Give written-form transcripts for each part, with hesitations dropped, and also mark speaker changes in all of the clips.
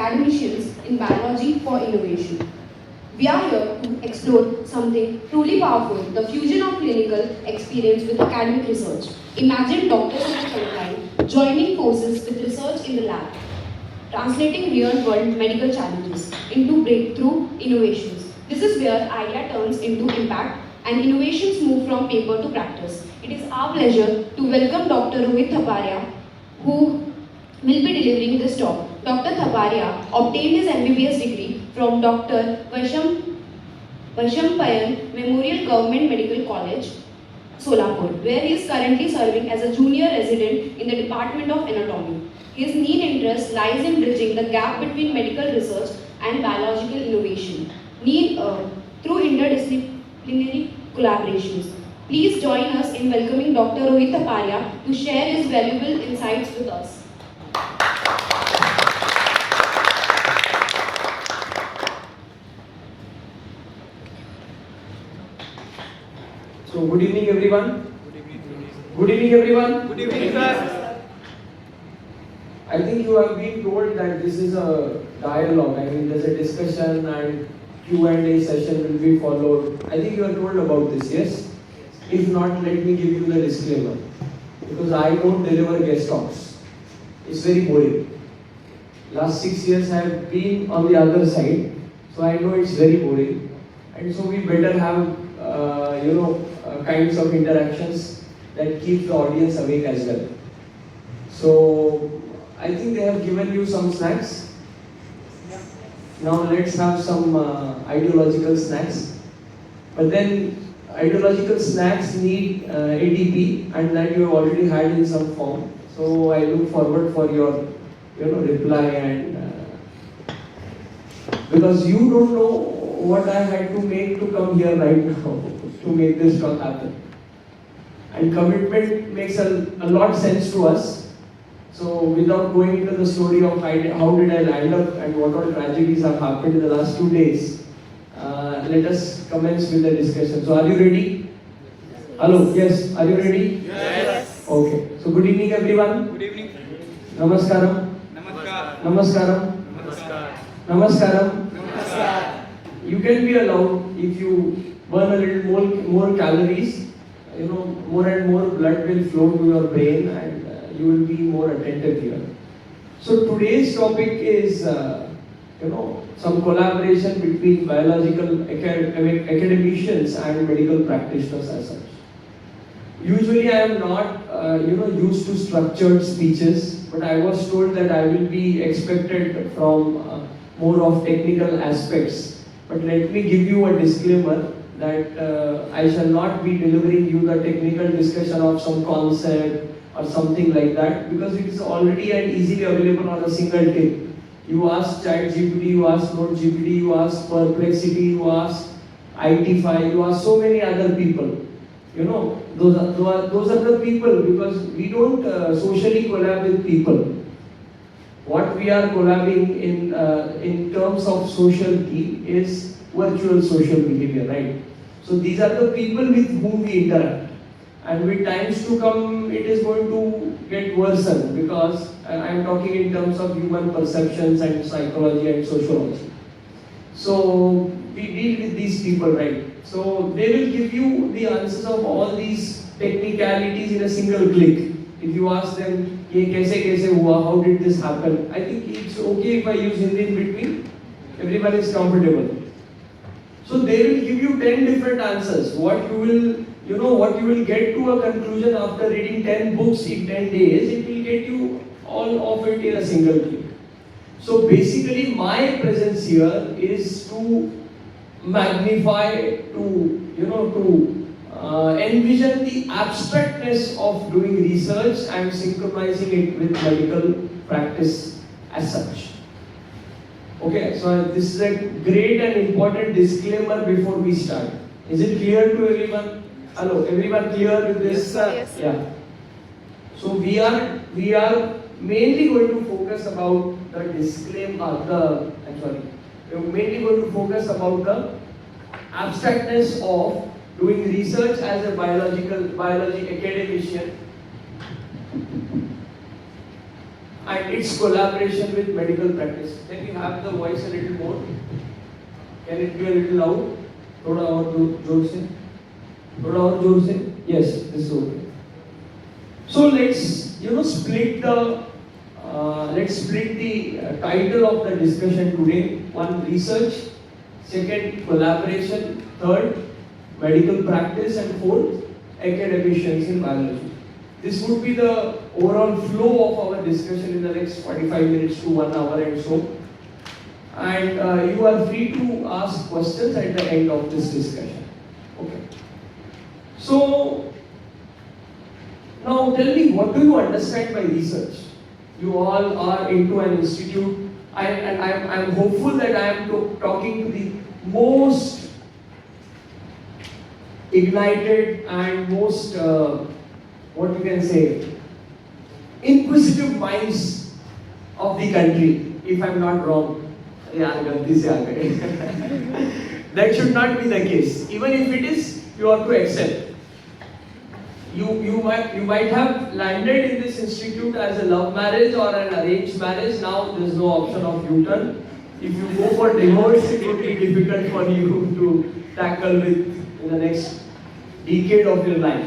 Speaker 1: academicians in biology for innovation. We are here to explore something truly powerful, the fusion of clinical experience with academic research. Imagine doctors on the front line joining forces with research in the lab, translating real-world medical challenges into breakthrough innovations. This is where idea turns into impact and innovations move from paper to practice. It is our pleasure to welcome Dr. Rohit Thaparia, who will be delivering this talk. Dr. Thaparia obtained his MBBS degree from Dr. Vaishampayan Memorial Government Medical College, Solapur, where he is currently serving as a junior resident in the Department of Anatomy. His main interest lies in bridging the gap between medical research and biological innovation through interdisciplinary collaborations. Please join us in welcoming Dr. Rohit Thaparia to share his valuable insights with us.
Speaker 2: So, good evening, everyone. Good evening, everyone.
Speaker 3: Good evening, sir.
Speaker 2: I think you have been told that this is a dialogue. I mean, there's a discussion and Q&A session will be followed. I think you are told about this, yes? If not, let me give you the disclaimer. Because I don't deliver guest talks. It's very boring. Last 6 years I have been on the other side, so I know it's very boring. And so we better have, kinds of interactions that keep the audience awake as well. So, I think they have given you some snacks. Now let's have some ideological snacks. But then ideological snacks need ATP, and that you have already had in some form. So I look forward for your reply, and because you don't know what I had to make to come here right now to make this talk happen. And commitment makes a lot sense to us. So without going into the story of how did I land up and what all tragedies have happened in the last 2 days, let us commence with the discussion. So are you ready? Hello, yes, are you ready?
Speaker 3: Yes.
Speaker 2: Okay, so good evening everyone.
Speaker 3: Good evening.
Speaker 2: Namaskaram.
Speaker 3: Namaskar.
Speaker 2: Namaskaram.
Speaker 3: Namaskar.
Speaker 2: Namaskaram.
Speaker 3: Namaskar.
Speaker 2: You can be allowed if you burn a little more calories, more and more blood will flow to your brain and you will be more attentive here. So today's topic is, some collaboration between biological academicians and medical practitioners as such. Usually I am not, used to structured speeches, but I was told that I will be expected from more of technical aspects. But let me give you a disclaimer that I shall not be delivering you the technical discussion of some concept or something like that, because it is already and easily available on a single tip. You ask ChatGPT, you ask NoteGPT, you ask Perplexity, you ask IT5, you ask so many other people. Those are the people, because we don't socially collab with people. What we are collabing in terms of social key is virtual social behavior, right? So these are the people with whom we interact. And with times to come, it is going to get worsen, because I am talking in terms of human perceptions and psychology and sociology. So we deal with these people, right? So they will give you the answers of all these technicalities in a single click. If you ask them, "Ye kaise hua? How did this happen?" I think it's okay if I use Hindi in between. Everyone is comfortable. So they will give you 10 different answers. What you will get to a conclusion after reading 10 books in 10 days, it will get you all of it in a single click. So basically my presence here is to magnify, to envision the abstractness of doing research and synchronizing it with medical practice as such. Okay, so this is a great and important disclaimer before we start. Is it clear to everyone? Hello, everyone clear with this?
Speaker 3: Yes, sir.
Speaker 1: Yes.
Speaker 2: Yeah. So we are mainly going to focus about the disclaimer. We are mainly going to focus about the abstractness of doing research as a biology academician. and its collaboration with medical practice. Can you have the voice a little more? Can it be a little loud? थोड़ा और जोर से, थोड़ा और जोर से. Yes, this is okay. So let's split the title of the discussion today. One, research. Second, collaboration. Third, medical practice. And fourth, academicians in biology. This would be the overall flow of our discussion in the next 45 minutes to 1 hour and so. And you are free to ask questions at the end of this discussion. Okay. So, now tell me, what do you understand by research? You all are into an institute, and I'm hopeful that I am talking to the most ignited and most, what you can say, inquisitive minds of the country, if I'm not wrong. That should not be the case. Even if it is, you have to accept. You might have landed in this institute as a love marriage or an arranged marriage. Now there is no option of U-turn. If you go for divorce, it would be difficult for you to tackle with in the next decade of your life.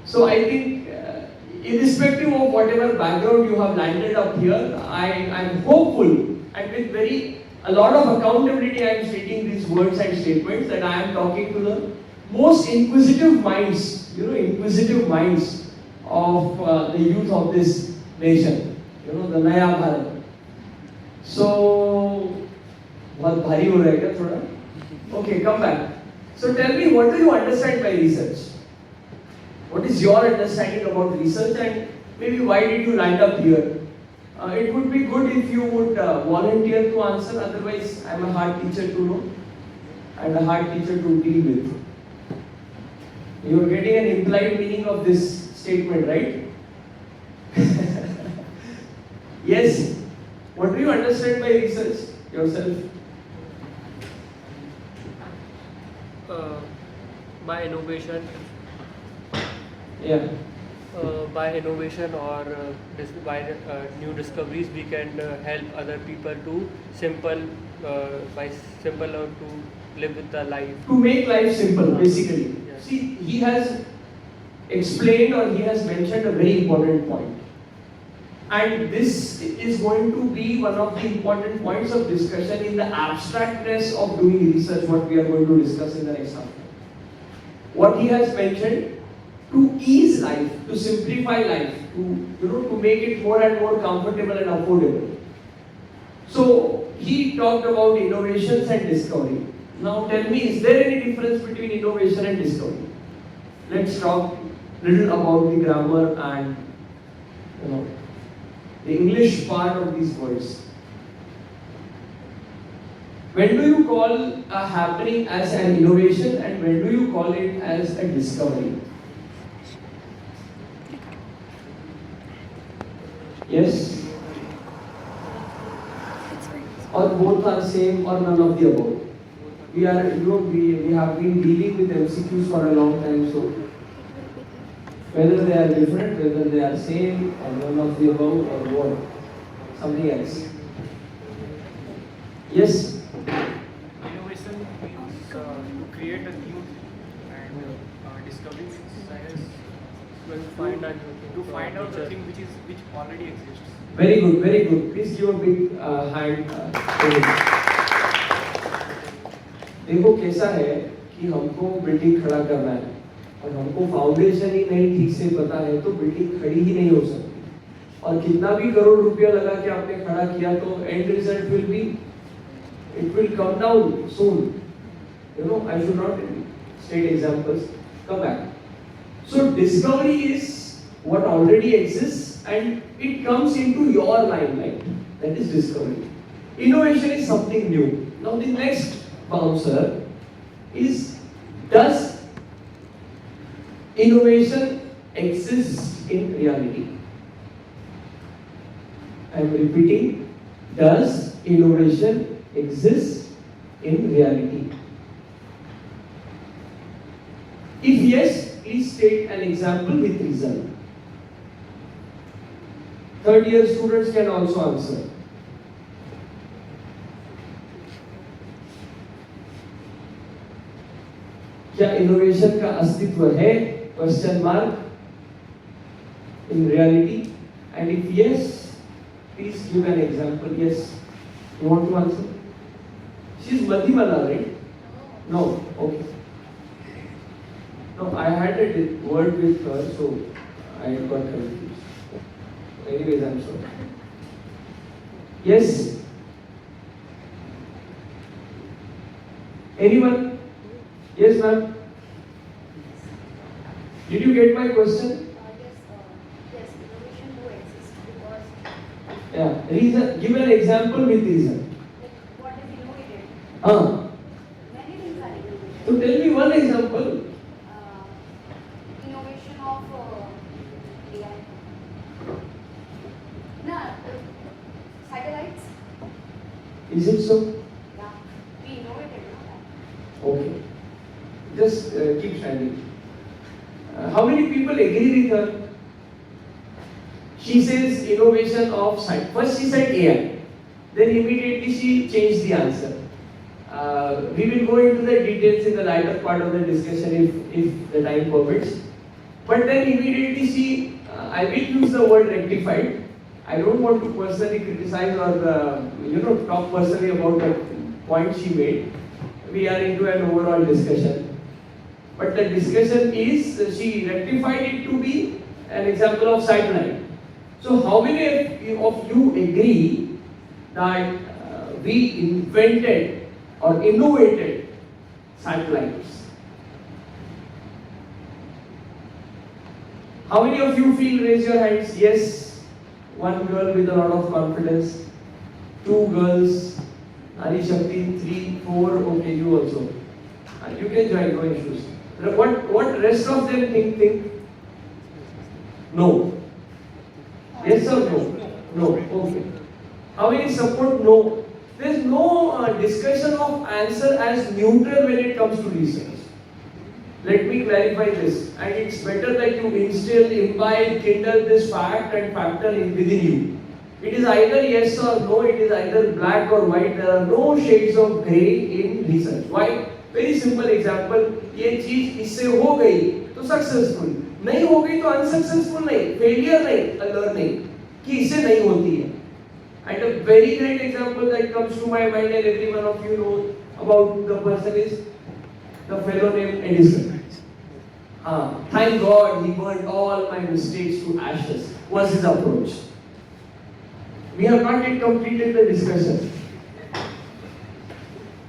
Speaker 2: So I think, irrespective of whatever background you have landed up here, I'm hopeful, and with a lot of accountability, I am stating these words and statements that I am talking to the most inquisitive minds, inquisitive minds of the youth of this nation, the Naya Bharat. So, बहुत भारी हो रहा है क्या थोड़ा? Okay, come back. So tell me, what do you understand by research? What is your understanding about research, and maybe why did you land up here? It would be good if you would volunteer to answer, otherwise I'm a hard teacher to know and a hard teacher to deal with. You are getting an implied meaning of this statement, right? Yes. What do you understand by research yourself?
Speaker 4: By innovation.
Speaker 2: Yeah.
Speaker 4: By innovation or by new discoveries, we can help other people to to live with the life.
Speaker 2: To make life simple, basically.
Speaker 4: Yes.
Speaker 2: See, he has explained, or he has mentioned a very important point. And this is going to be one of the important points of discussion in the abstractness of doing research, what we are going to discuss in the next half. What he has mentioned, to ease life, to simplify life, to make it more and more comfortable and affordable. So he talked about innovations and discovery. Now tell me, is there any difference between innovation and discovery? Let's talk little about the grammar and the English part of these words. When do you call a happening as an innovation, and when do you call it as a discovery? Yes? Or both are same, or none of the above? We have been dealing with MCQs for a long time, so whether they are different, whether they are same, or none of the above, or what? Something else. Yes?
Speaker 5: Innovation means to create a new thing, and discovery means, I guess, to find out the thing which already exists.
Speaker 2: Very good, very good. Please give a big hand. देखो कैसा है कि हमको building खड़ा करना है, और हमको फाउंडेशन ही नहीं ठीक से पता है, तो बिल्डिंग खड़ी ही नहीं हो सकती. और कितना भी करोड़ रुपया लगा के आपने खड़ा किया, तो and result will be, it will come down soon. I should not state examples. Come back. So discovery is what already exists, and it comes into your limelight. That is discovery. Innovation is something new. Now the next bouncer is, does innovation exist in reality? I am repeating, does innovation exist in reality? If yes, please state an example with reason. Third year students can also answer. क्या innovation का अस्तित्व है? Question mark in reality. And if yes, please give an example. Yes, you want to answer? She is Madhimala, right? No. Okay. No, I had a word with her, so I got confused. Anyways, I'm sorry. Yes. Anyone? Yes, ma'am. Did you get my question?
Speaker 6: Yes, innovation do exist because
Speaker 2: Yeah. Reason. Give an example with reason.
Speaker 6: like what is innovated? Many things are innovated.
Speaker 2: So tell me one example.
Speaker 6: Innovation of AI. Nah, satellites.
Speaker 2: Is it so?
Speaker 6: Yeah, we innovated now that.
Speaker 2: Okay. Just keep standing. How many people agree with her? She says innovation of science. First she said AI. Then immediately she changed the answer. We will go into the details in the later part of the discussion if the time permits. But then immediately I will use the word rectified. I don't want to personally criticize or talk personally about the point she made. We are into an overall discussion. But the discussion is, she rectified it to be an example of satellite. So how many of you agree that we invented or innovated satellites? How many of you feel, raise your hands? Yes, one girl with a lot of confidence, two girls, Ari Shakti, 3, 4, okay, you also. You can join, no issues. What rest of them think? No. Yes or no? No. Okay. How many support no? There is no discussion of answer as neutral when it comes to research. Let me clarify this, and it's better that you instill, imbibe, kindle this fact and factor within you. It is either yes or no, it is either black or white. There are no shades of grey in research. Why? Very simple example. ये चीज इससे हो गई तो successful, नहीं हो गई तो अनसक्सेसफुल नहीं, फेलियर नहीं, लर्निंग कि इससे नहीं होती है. And a very great example that comes to my mind and every one of you know about the person is the fellow named Edison. Thank God he burned all my mistakes to ashes was his approach. We have not yet completed the discussion.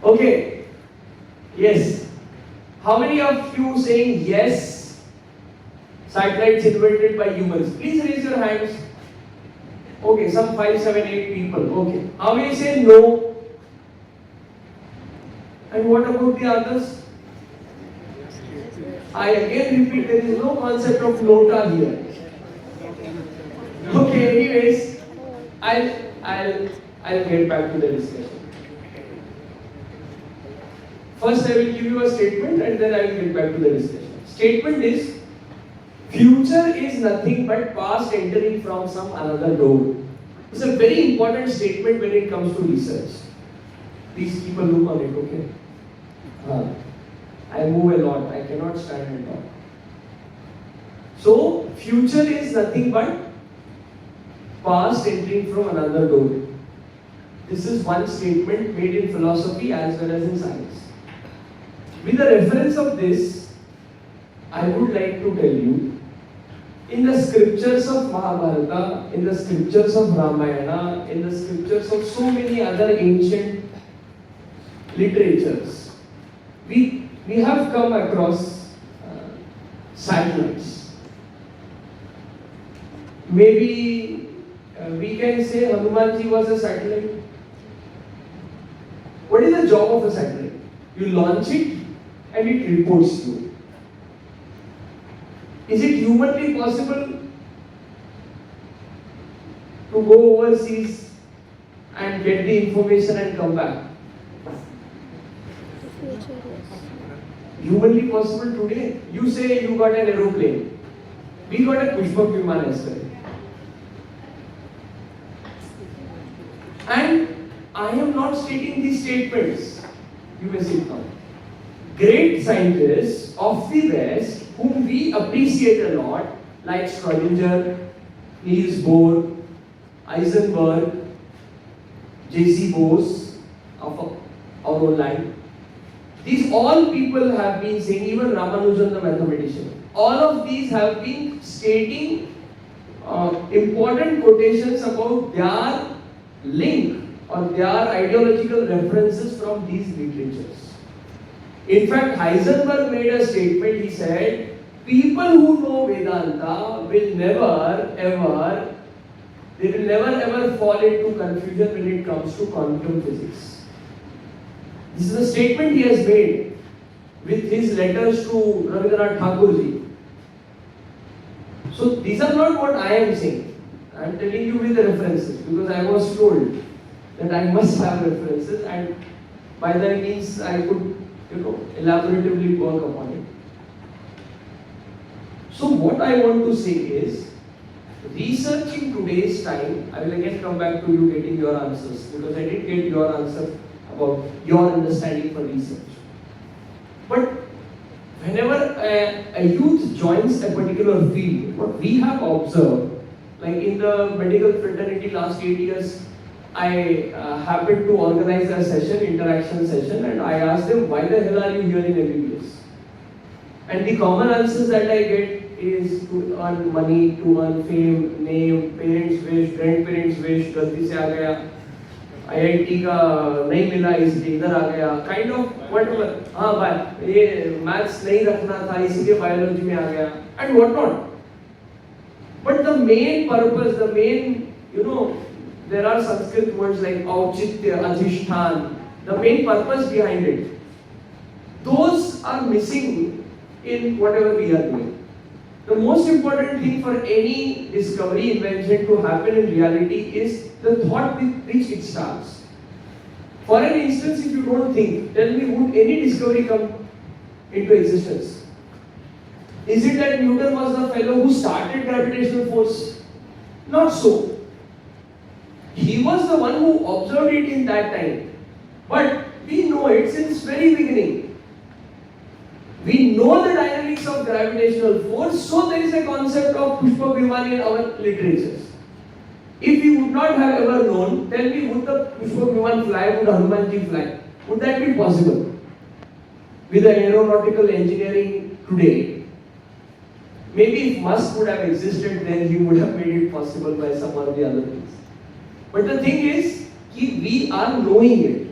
Speaker 2: Okay. Yes. How many of you saying yes? Satellites invented by humans. Please raise your hands. Okay, some 5, 7, 8 people. Okay. How many say no? And what about the others? I again repeat, there is no concept of nota here. Okay, anyways, I'll get back to the discussion. First, I will give you a statement and then I will get back to the discussion. Statement is, future is nothing but past entering from some another door. It's a very important statement when it comes to research. Please keep a look on it, okay? I move a lot, I cannot stand and talk. So, future is nothing but past entering from another door. This is one statement made in philosophy as well as in science. With the reference of this, I would like to tell you, in the scriptures of Mahabharata, in the scriptures of Ramayana, in the scriptures of so many other ancient literatures, we have come across satellites. Maybe we can say Hanumanji was a satellite. What is the job of a satellite? You launch it and it reports you. Is it humanly possible to go overseas and get the information and come back? Humanly possible today? You say you got an aeroplane. We got a Pushpak Viman as well. And I am not stating these statements. You may sit down. Great scientists of the West, whom we appreciate a lot, like Schrödinger, Niels Bohr, Heisenberg, J.C. Bose of our own line. These all people have been saying, even Ramanujan the mathematician, all of these have been stating important quotations about their link or their ideological references from these literatures. In fact, Heisenberg made a statement. He said, people who know Vedanta will never ever fall into confusion when it comes to quantum physics. This is a statement he has made with his letters to Rabindranath Tagore ji. So these are not what I am saying. I am telling you with the references because I was told that I must have references, and by that means I could, elaboratively work upon it. So what I want to say is, research in today's time, I will again come back to you getting your answers because I did get your answer about your understanding for research. But whenever a youth joins a particular field, what we have observed, like in the medical fraternity last 8 years, I happened to organize a session, interaction session, and I asked them, why the hell are you here in MBBS? And the common answers that I get is to earn money, to earn fame, name, parents wish, grandparents wish, गलती से आ गया, IIT का नहीं मिला इसलिए इधर आ गया, kind of whatever, हाँ भाई ये maths नहीं रखना था इसलिए biology में आ गया, and what not. But the main purpose, there are Sanskrit words like auchitya, adhishtan, the main purpose behind it, those are missing in whatever we are doing. The most important thing for any discovery, invention to happen in reality is the thought with which it starts. For an instance, if you don't think, tell me, would any discovery come into existence? Is it that Newton was the fellow who started gravitational force? Not so. He was the one who observed it in that time. But we know it since very beginning. We know the dynamics of gravitational force, so there is a concept of Pushpa Viman in our literatures. If we would not have ever known, tell me, would the Pushpa Viman fly, would Hanumanji fly? Would that be possible? With the aeronautical engineering today, maybe if Musk would have existed, then he would have made it possible by some or the other things. But the thing is, we are knowing it.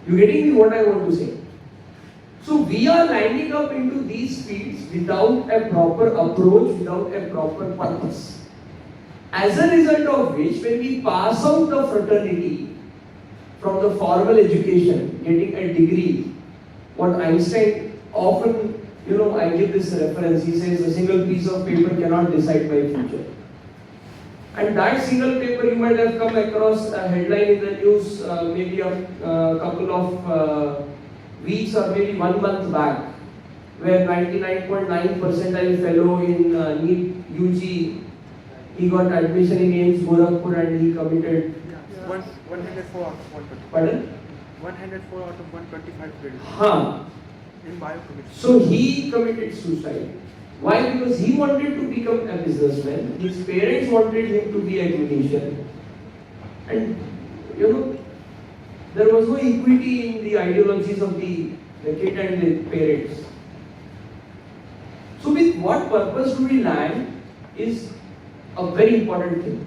Speaker 2: You getting me what I want to say? So we are lining up into these fields without a proper approach, without a proper purpose. As a result of which, when we pass out the fraternity from the formal education, getting a degree, what Einstein often, I give this reference, he says a single piece of paper cannot decide my future. And that single paper, you might have come across a headline in the news maybe a couple of weeks or maybe 1 month back, where 99.9 percentile fellow in NEET UG, he got admission in AIMS Gorakhpur and he committed
Speaker 5: 104 out of 125.
Speaker 2: Pardon?
Speaker 5: 104 out of 125 credits.
Speaker 2: Huh.
Speaker 5: In biochemistry.
Speaker 2: So he committed suicide. Why? Because he wanted to become a businessman. His parents wanted him to be a clinician. And there was no equity in the ideologies of the kid and the parents. So with what purpose do we land is a very important thing.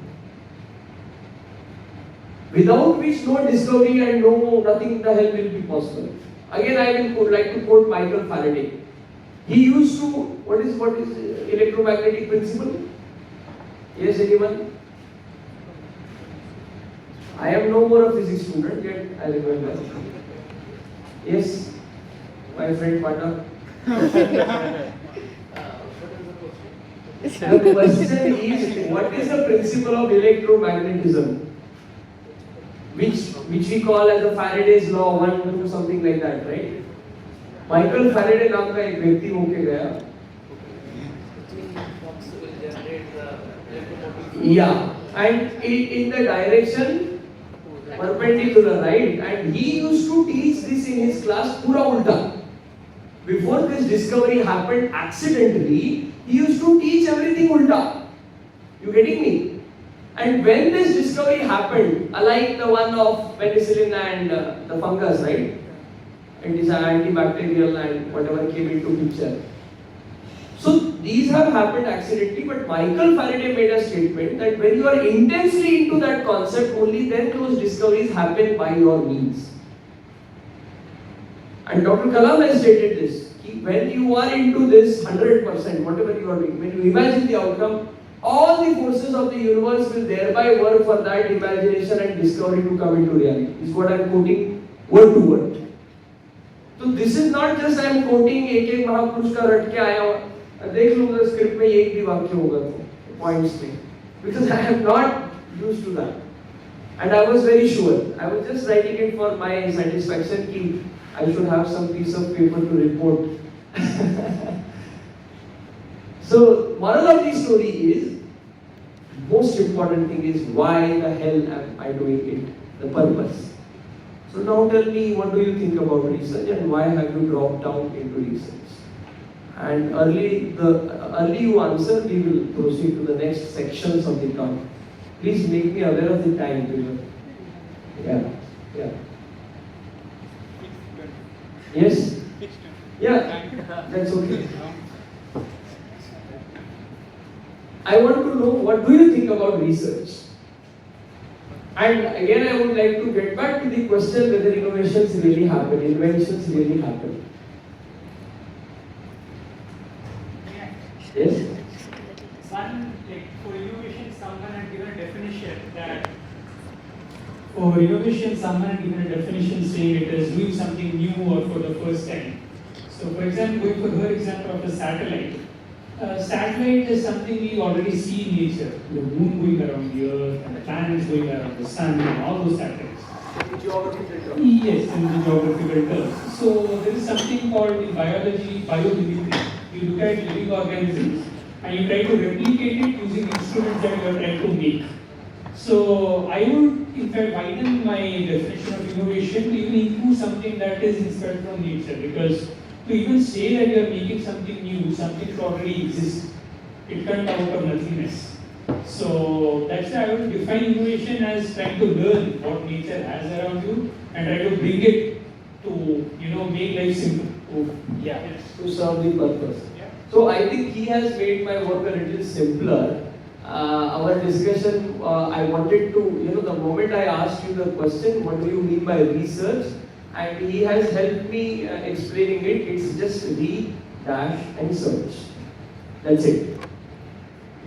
Speaker 2: Without which no discovery and nothing in the hell will be possible. Again, I would like to quote Michael Faraday. He used to, what is electromagnetic principle? Yes, anyone? I am no more a physics student, yet I remember. Yes, my friend Pata. The question is, what is the principle of electromagnetism? Which we call as the Faraday's law 1, 2, something like that, right? Michael Faraday नाम का एक व्यक्ति होके गया. Yeah, and in the direction perpendicular, right? And he used to teach this in his class pura ulta. Before this discovery happened accidentally, he used to teach everything ulta. You getting me? And when this discovery happened, like the one of penicillin and the fungus, right? It is antibacterial and whatever came into picture. So these have happened accidentally, but Michael Faraday made a statement that when you are intensely into that concept, only then those discoveries happen by your means. And Dr. Kalam has stated this, when you are into this 100%, whatever you are doing, when you imagine the outcome, all the forces of the universe will thereby work for that imagination and discovery to come into reality. This is what I am quoting word to word. So this is not just I am quoting एक महापुरुष का रट के आया हूँ, देख लूँगा script में एक भी वाक्य होगा तो points में, because I am not used to that, and I was very sure. I was just writing it for my satisfaction कि I should have some piece of paper to report. So moral of the story is, most important thing is why the hell am I doing it? The purpose. So now tell me, what do you think about research and why have you dropped down into research? And early you answer, we will proceed to the next sections of the talk. Please make me aware of the time, Peter. Yeah. Yes? Yeah, that's okay. I want to know, what do you think about research? And again, I would like to get back to the question whether innovations really happen, inventions really happen. Yes?
Speaker 5: One, like for innovation, someone had given a definition that saying it is doing something new or for the first time. So, for example, going for her example of the satellite. Satellite is something we already see in nature. The moon going around the earth and the planets going around the sun and all those satellites. Yes, in the geographical terms. So there is something called in biology, biomimicry. You look at living organisms and you try to replicate it using instruments that you are trying to make. So I would, in fact, widen my definition of innovation to even include something that is inspired from nature, because to even say that you are making something new, something that already exists, it can't come out of nothingness. So that's why I would define innovation as trying to learn what nature has around you and try to bring it to, make life simple.
Speaker 2: To serve the purpose.
Speaker 5: Yeah.
Speaker 2: So I think he has made my work a little simpler. Our discussion, I wanted to, the moment I asked you the question, what do you mean by research? And he has helped me explaining it. It's just read, dash and search. That's it.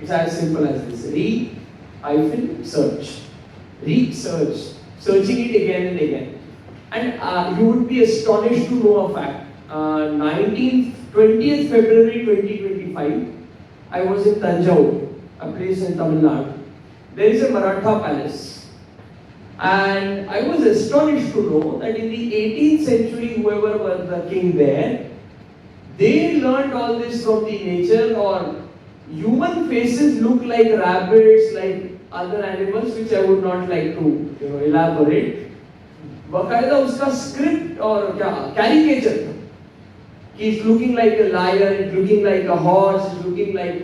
Speaker 2: It's as simple as this. Read, hyphen, search. Read, search. Searching it again and again. And you would be astonished to know a fact. 20th February 2025, I was in Tanjore, a place in Tamil Nadu. There is a Maratha palace. And I was astonished to know that in the 18th century, whoever was the king there, they learned all this from the nature, or human faces look like rabbits, like other animals, which I would not like to elaborate. बकायदा उसका script और क्या caricature. He's looking like a lion, looking like a horse, looking like ...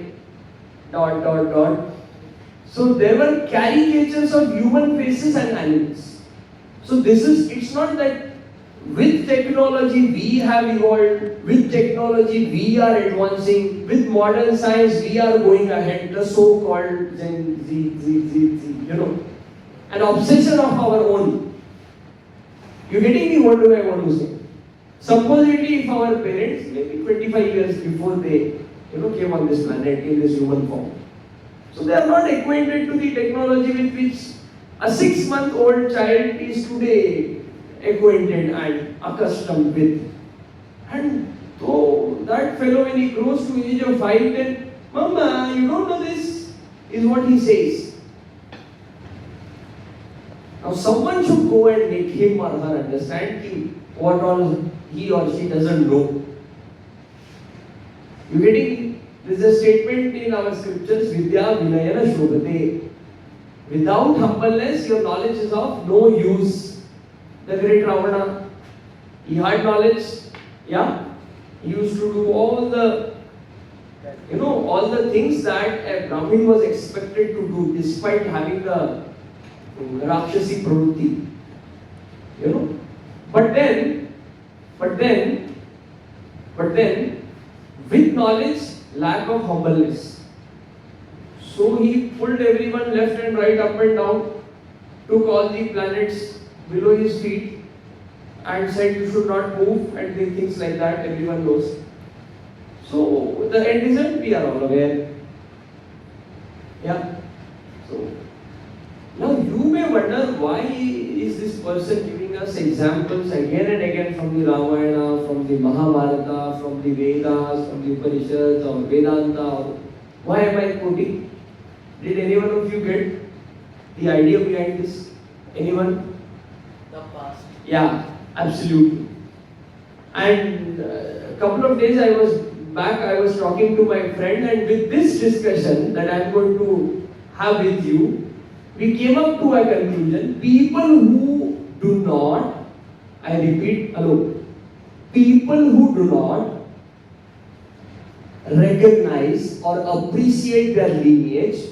Speaker 2: So there were caricatures of human faces and animals. So it's not that with technology we have evolved, with technology we are advancing, with modern science we are going ahead, the so-called Gen Z, an obsession of our own. You getting me? What do I want to say? Supposedly if our parents, maybe 25 years before they came on this planet in this human form, so they are not acquainted to the technology with which a 6-month-old child is today acquainted and accustomed with. And though that fellow, when he grows to the age of 5, then, Mama, you don't know this, is what he says. Now someone should go and make him or her understand what all he or she doesn't know. You getting me? There is a statement in our scriptures, Vidya Vinayana Shobhate. Without humbleness, your knowledge is of no use. The great Ravana, he had knowledge, yeah. He used to do all the, all the things that a Brahmin was expected to do, despite having the Rakshasi Pravrutti. But then, with knowledge, lack of humbleness. So he pulled everyone left and right, up and down, took all the planets below his feet and said you should not move and things like that, everyone knows. So the end result we are all aware. Yeah. So now you may wonder why is this person giving us examples again and again from the Ramayana, from the Mahabharata, from the Vedas, from the Upanishads or Vedanta. Why am I quoting? Did any one of you get the idea behind this? Anyone?
Speaker 3: The past.
Speaker 2: Yeah, absolutely. And a couple of days I was talking to my friend, and with this discussion that I am going to have with you, we came up to a conclusion. People who do not, I repeat, people who do not recognize or appreciate their lineage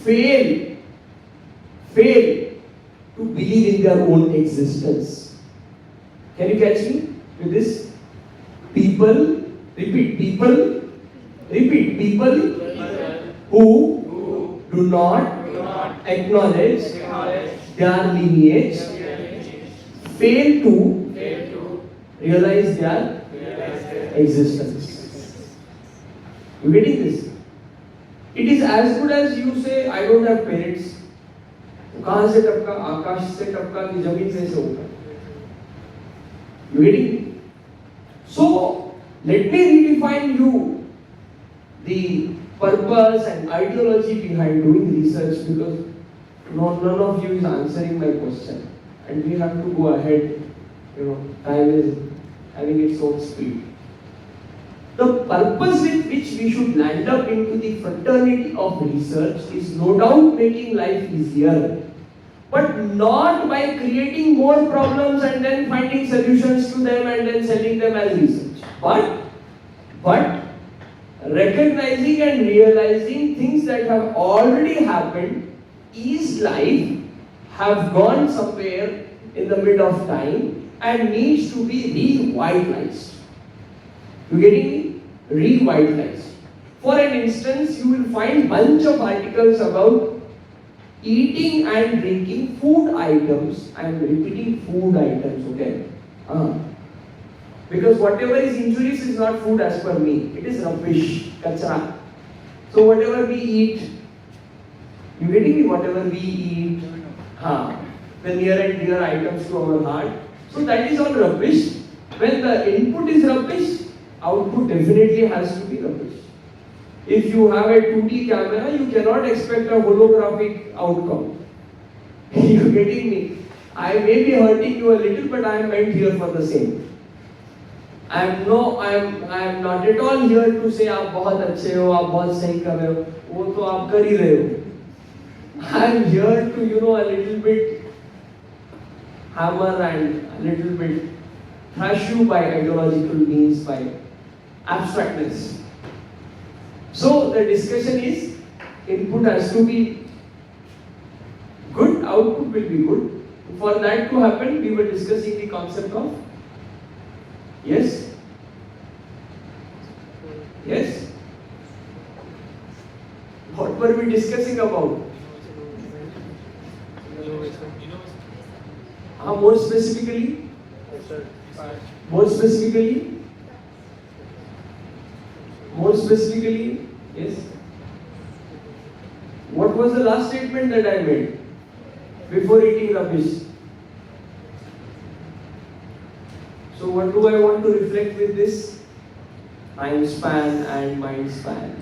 Speaker 2: fail to believe in their own existence. Can you catch me with this? People who do not acknowledge their lineage fail to realize their existence. You getting this? It is as good as you say, I don't have parents. कहाँ से टपका, आकाश से टपका कि जमीन में से उठा. You getting? So let me redefine you the purpose and ideology behind doing research, because none of you is answering my question, and we have to go ahead. Time is having its own speed. The purpose with which we should land up into the fraternity of research is no doubt making life easier, but not by creating more problems and then finding solutions to them and then selling them as research. But recognizing and realizing things that have already happened, is life, have gone somewhere in the mid of time and needs to be revitalized. You getting me? Revitalized. For an instance, you will find bunch of articles about eating and drinking food items. I am repeating food items, okay? Because whatever is injurious is not food as per me. It is rubbish, kachra. So whatever we eat, you getting me? Whatever we eat, the near and dear items to our heart. So that is all rubbish. When the input is rubbish, output definitely has to be rubbish. If you have a 2D camera, you cannot expect a holographic outcome. You getting me? I may be hurting you a little, but I am meant here for the same. I am not at all here to say आप बहुत अच्छे हो, आप बहुत सही कर रहे हो. वो तो आप कर ही रहे हो. I am here to a little bit hammer and a little bit thrash you by ideological means, by abstractness. So the discussion is, input has to be good, output will be good. For that to happen, we were discussing the concept of, yes? Yes? What were we discussing about? More specifically? More specifically? More specifically? Yes? What was the last statement that I made before eating rubbish? So what do I want to reflect with this? Time span and mind span.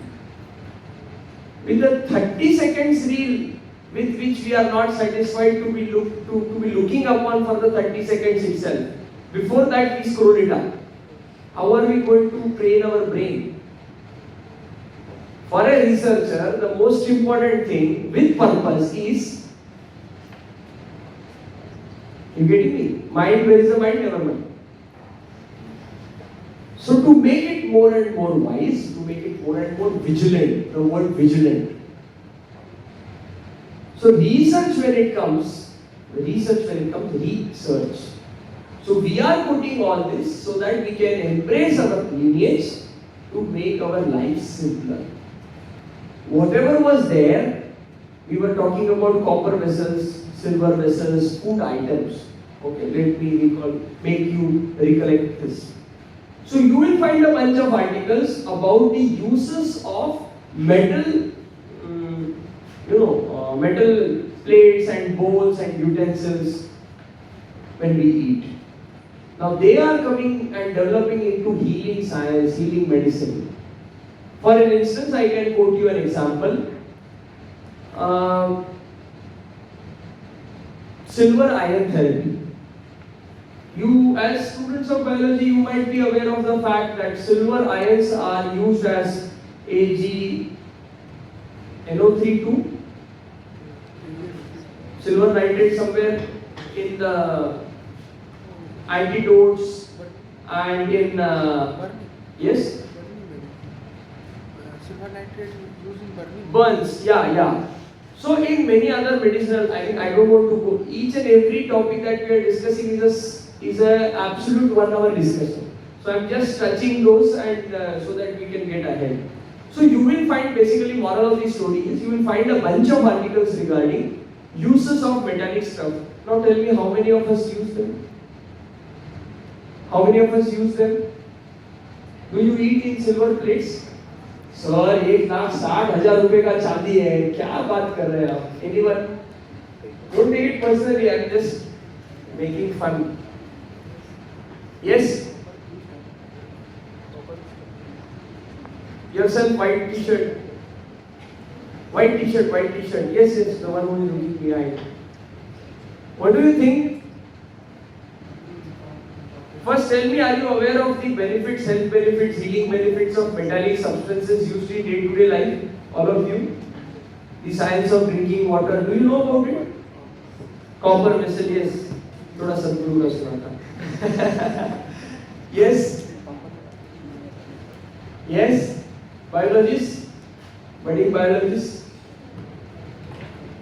Speaker 2: With the 30 seconds reel with which we are not satisfied to be looking upon for the 30 seconds itself. Before that we scroll it up. How are we going to train our brain For a researcher, the most important thing with purpose is, you getting me? Mind, where is the mind? Never mind. So to make it more and more wise, to make it more and more vigilant, the word vigilant. So research when it comes, research. So we are putting all this so that we can embrace our lineage to make our life simpler. Whatever was there, we were talking about copper vessels, silver vessels, food items. Okay, let me make you recollect this. So you will find a bunch of articles about the uses of metal, metal plates and bowls and utensils when we eat. Now they are coming and developing into healing science, healing medicine. For an instance, I can quote you an example. Silver ion therapy. You, as students of biology, you might be aware of the fact that silver ions are used as AgNO32, silver nitrate somewhere in the antidotes and in yes,
Speaker 4: Silver nitrate used in burning.
Speaker 2: burns. Yeah. So in many other medicinal, I don't want to go. Each and every topic that we are discussing is a absolute 1 hour discussion. So I'm just touching those and so that we can get ahead. So you will find, basically, moral of the story is, you will find a bunch of articles regarding uses of metallic stuff. Now tell me, how many of us use them? How many of us use them? Do you eat in silver plates? Sir 1,60,000 रुपए का चांदी है, क्या बात कर रहे हैं आप? Anyone? Don't take it personally. I'm just making fun. Yes. Yourself, white T-shirt. White T-shirt. Yes, the one who is looking behind. What do you think? First, tell me, are you aware of the benefits, health benefits, healing benefits of metallic substances used in day-to-day life? All of you? The science of drinking water, do you know about it? Copper vessel, yes. थोड़ा सदगुरु का सुना था. Yes. Yes. Biologists, budding biologists.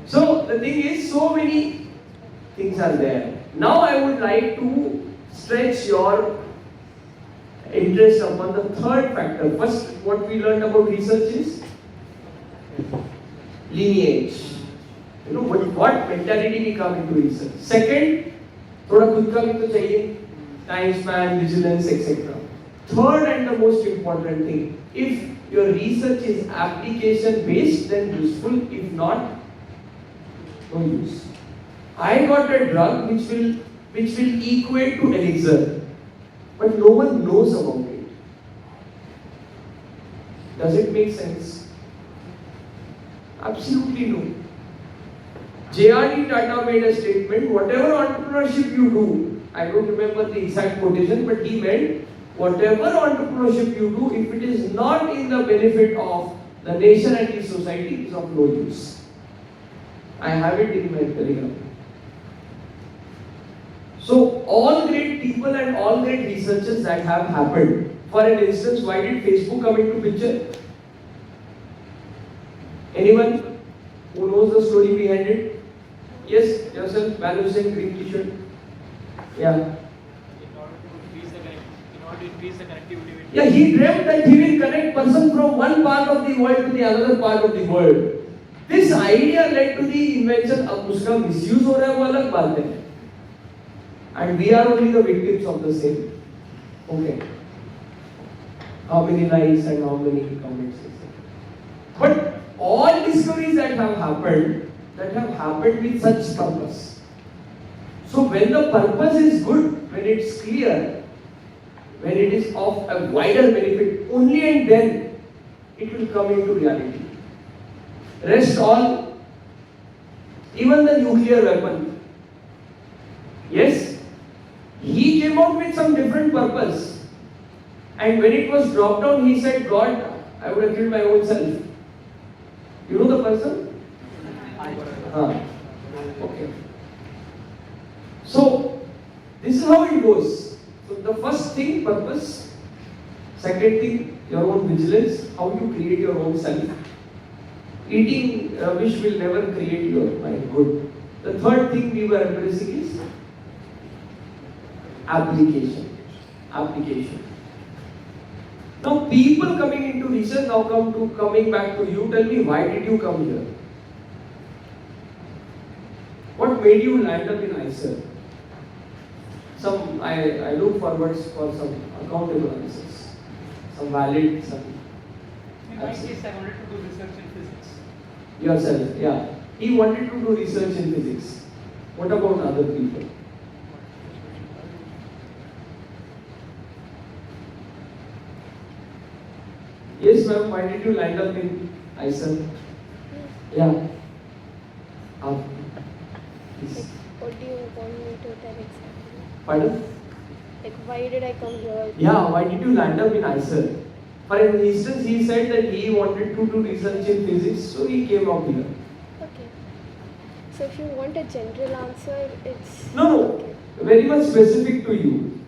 Speaker 2: So the thing is, so many things are there. Now I would like to stretch your interest upon the third factor. First, what we learned about research is lineage. You know what mentality we come into research. Second, थोड़ा खुद का भी तो चाहिए, time span, vigilance, etc. Third and the most important thing, if your research is application based, then useful. If not, no use. I got a drug which will equate to elixir, but no one knows about it. Does it make sense? Absolutely no. J.R.D. Tata made a statement, whatever entrepreneurship you do, I don't remember the exact quotation, but he meant, whatever entrepreneurship you do, if it is not in the benefit of the nation and the society, it is of no use. I have it in my telegram. So all great people and all great researchers that have happened. For an instance, why did Facebook come into picture? Anyone who knows the story behind it? Yes, yourself, balancing green T-shirt. Yeah.
Speaker 3: In order to increase the connectivity with.
Speaker 2: Yeah, he dreamt that he will connect person from one part of the world to the another part of the world. This idea led to the invention. अब उसका misuse हो रहा है वो अलग बात है. And we are only the victims of the same. Okay. How many likes and how many comments? But all discoveries that have happened with such purpose. So when the purpose is good, when it's clear, when it is of a wider benefit, only and then it will come into reality. Rest all, even the nuclear weapon. Yes, he came out with some different purpose. And when it was dropped down, he said, God, I would have killed my own self. You know the person? Okay. So, this is how it goes. So, the first thing, purpose. Second thing, your own vigilance, how you create your own self. Eating rubbish will never create your mind good. The third thing we were embracing is application. Application. Now, people coming into research now coming back to you, tell me, why did you come here? What made you land up in ICER? I look forward for some accountable answers. Some valid, some.
Speaker 3: In my case, I wanted to do research in physics.
Speaker 2: Yourself, yeah. He wanted to do research in physics. What about other people? Yes, ma'am. Why did you land up in ICER? Yeah. Please.
Speaker 7: What do you want me to tell exactly?
Speaker 2: Pardon?
Speaker 7: Like, why did I come here?
Speaker 2: Yeah, why did you land up in ICER? For instance, he said that he wanted to do research in physics, so he came up here.
Speaker 7: Okay. So if you want a general answer, it's...
Speaker 2: No,
Speaker 7: Okay.
Speaker 2: very much specific to you.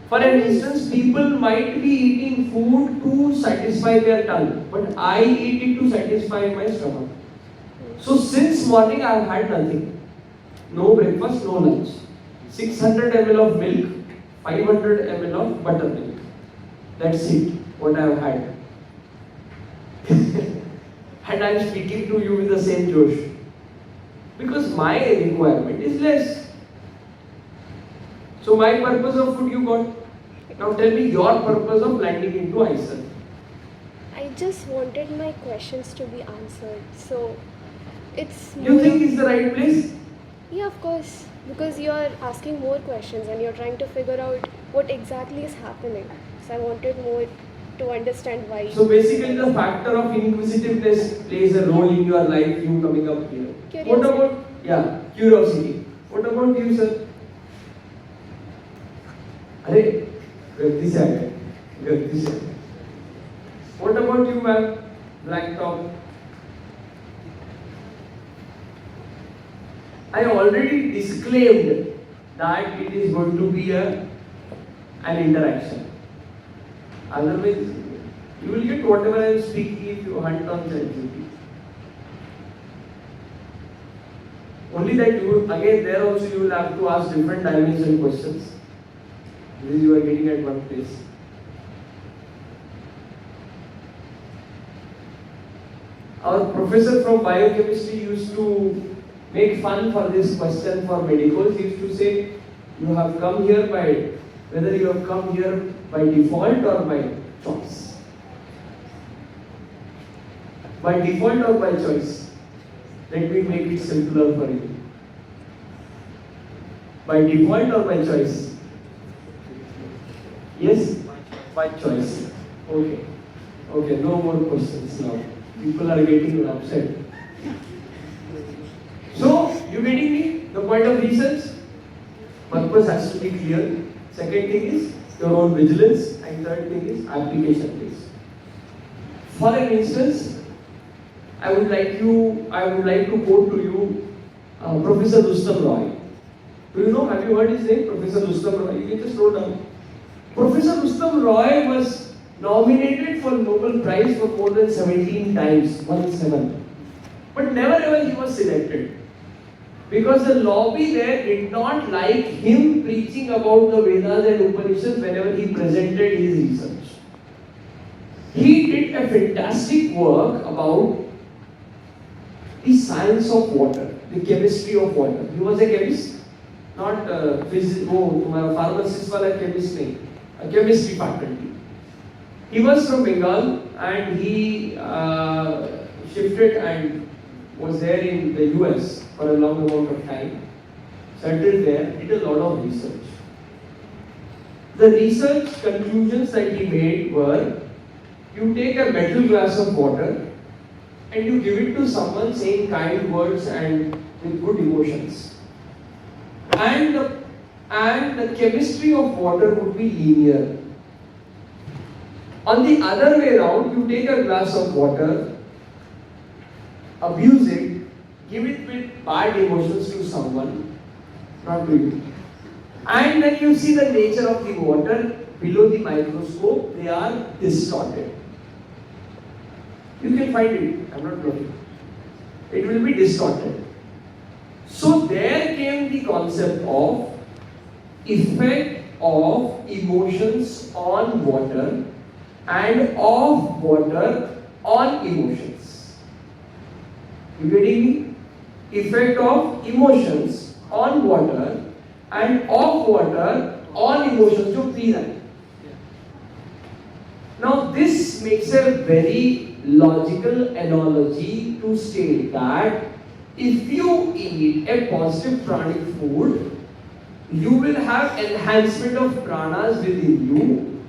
Speaker 2: For instance, people might be eating food to satisfy their tongue, but I eat it to satisfy my stomach. So since morning I have had nothing. No breakfast, no lunch. 600 ml of milk, 500 ml of buttermilk. That's it, what I have had. And I am speaking to you with the same Josh. Because my requirement is less. So my purpose of food you got. Now tell me your purpose of landing into ICER.
Speaker 7: I just wanted my questions to be answered. So it's
Speaker 2: You think it's the right place?
Speaker 7: Yeah, of course. Because you're asking more questions and you're trying to figure out what exactly is happening. So I wanted more to understand why.
Speaker 2: So basically the factor of inquisitiveness plays a role in your life, you coming up here.
Speaker 7: Curiosity.
Speaker 2: What about, yeah, curiosity. What about you, sir? Arey, गलती से आ गए, गलती से. What about you, ma'am? Black top. I already disclaimed that it is going to be an interaction. Otherwise, you will get whatever I am speaking if you hunt on ChatGPT. Only that again there also you will have to ask different dimension questions. This you are getting at one place. Our professor from biochemistry used to make fun for this question for medicals. He used to say, you have come here by, whether you have come here by default or by choice. By default or by choice. Let me make it simpler for you. By default or by choice? Yes? By choice. Okay. Okay, no more questions now. People are getting upset. So, you getting me? The point of research? Purpose has to be clear. Second thing is your own vigilance. And third thing is application based. For an instance, I would like to quote to you Professor Rustam Roy. Do you know, have you heard his name? Professor Rustam Roy. You can just note down. Professor Rustam Roy was nominated for Nobel Prize for more than 17 times, 17. But never ever he was selected. Because the lobby there did not like him preaching about the Vedas and Upanishads whenever he presented his research. He did a fantastic work about the science of water, the chemistry of water. He was a chemist, not a physicist, pharmacist wala chemist nahi, a chemistry faculty. He was from Bengal and he shifted and was there in the US for a long amount of time, settled there, did a lot of research. The research conclusions that he made were, you take a metal glass of water and you give it to someone saying kind words and with good emotions. And the chemistry of water would be linear. On the other way around, you take a glass of water abuse it, give it with bad emotions to someone, not to you. And when you see the nature of the water below the microscope, they are distorted. You can find it, I'm not joking. It will be distorted. So there came the concept of effect of emotions on water and of water on emotions. You getting me? Effect of emotions on water and of water on emotions. So please. Now this makes a very logical analogy to state that if you eat a positive pranic food, you will have enhancement of pranas within you,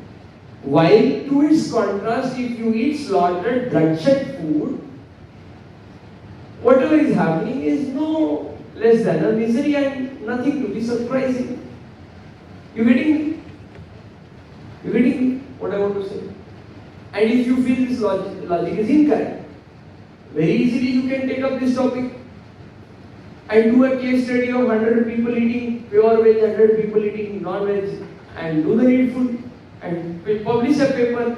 Speaker 2: while to its contrast, if you eat slaughtered bloodshed food, whatever is happening is no less than a misery and nothing to be surprising. You getting me? You getting me? What I want to say? And if you feel this logic is incorrect, very easily you can take up this topic and do a case study of 100 people eating pure veg, 100 people eating non-veg, and do the needful and publish a paper.